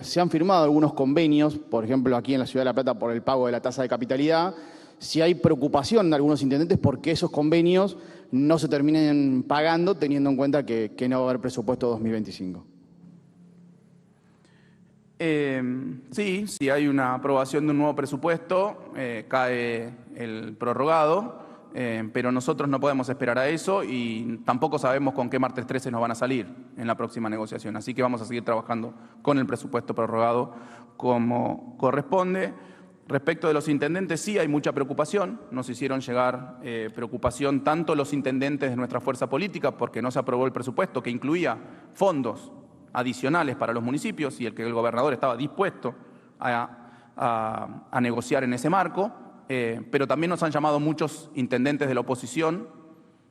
se han firmado algunos convenios, por ejemplo aquí en la Ciudad de La Plata por el pago de la tasa de capitalidad, si hay preocupación de algunos intendentes porque esos convenios no se terminen pagando, teniendo en cuenta que no va a haber presupuesto 2025.
Sí, hay una aprobación de un nuevo presupuesto, cae el prorrogado, pero nosotros no podemos esperar a eso y tampoco sabemos con qué martes 13 nos van a salir en la próxima negociación. Así que vamos a seguir trabajando con el presupuesto prorrogado como corresponde. Respecto de los intendentes, sí hay mucha preocupación. Nos hicieron llegar preocupación tanto los intendentes de nuestra fuerza política porque no se aprobó el presupuesto que incluía fondos adicionales para los municipios y el que el gobernador estaba dispuesto a negociar en ese marco, pero también nos han llamado muchos intendentes de la oposición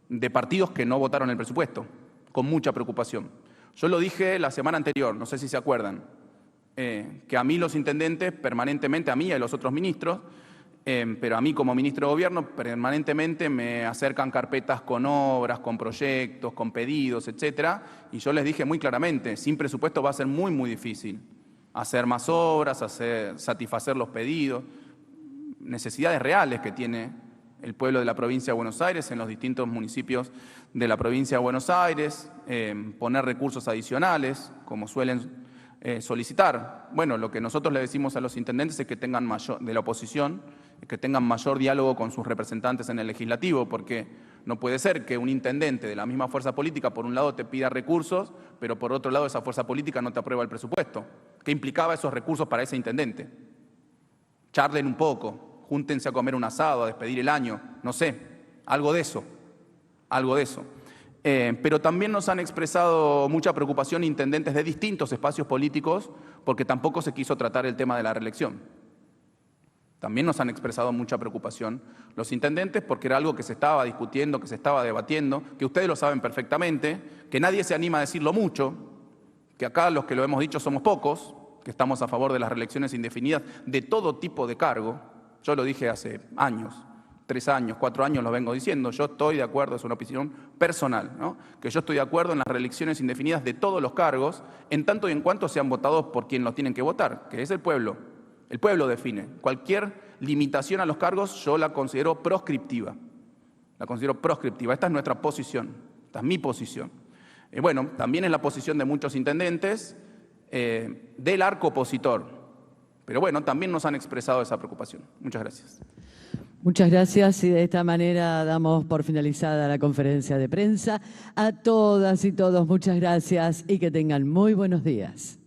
de partidos que no votaron el presupuesto, con mucha preocupación. Yo lo dije la semana anterior, no sé si se acuerdan, que a mí los intendentes permanentemente, a mí y a los otros ministros, pero a mí como ministro de Gobierno permanentemente me acercan carpetas con obras, con proyectos, con pedidos, etcétera, y yo les dije muy claramente, sin presupuesto va a ser muy, muy difícil hacer más obras, satisfacer los pedidos, necesidades reales que tiene el pueblo de la provincia de Buenos Aires en los distintos municipios de la provincia de Buenos Aires, poner recursos adicionales, como suelen solicitar. Bueno, lo que nosotros le decimos a los intendentes es que tengan de la oposición, que tengan mayor diálogo con sus representantes en el legislativo, porque no puede ser que un intendente de la misma fuerza política, por un lado, te pida recursos, pero por otro lado esa fuerza política no te aprueba el presupuesto. ¿Qué implicaba esos recursos para ese intendente? Charlen un poco, júntense a comer un asado, a despedir el año, no sé, algo de eso, algo de eso. Pero también nos han expresado mucha preocupación intendentes de distintos espacios políticos porque tampoco se quiso tratar el tema de la reelección. También nos han expresado mucha preocupación los intendentes porque era algo que se estaba discutiendo, que se estaba debatiendo, que ustedes lo saben perfectamente, que nadie se anima a decirlo mucho, que acá los que lo hemos dicho somos pocos, que estamos a favor de las reelecciones indefinidas de todo tipo de cargo. Yo lo dije hace años. 3 años, 4 años lo vengo diciendo, yo estoy de acuerdo, es una opinión personal, ¿no? Que yo estoy de acuerdo en las reelecciones indefinidas de todos los cargos, en tanto y en cuanto sean votados por quien los tienen que votar, que es el pueblo. El pueblo define. Cualquier limitación a los cargos yo la considero proscriptiva. La considero proscriptiva. Esta es nuestra posición, esta es mi posición. Bueno, también es la posición de muchos intendentes del arco opositor. Pero bueno, también nos han expresado esa preocupación. Muchas gracias.
Muchas gracias y de esta manera damos por finalizada la conferencia de prensa. A todas y todos muchas gracias y que tengan muy buenos días.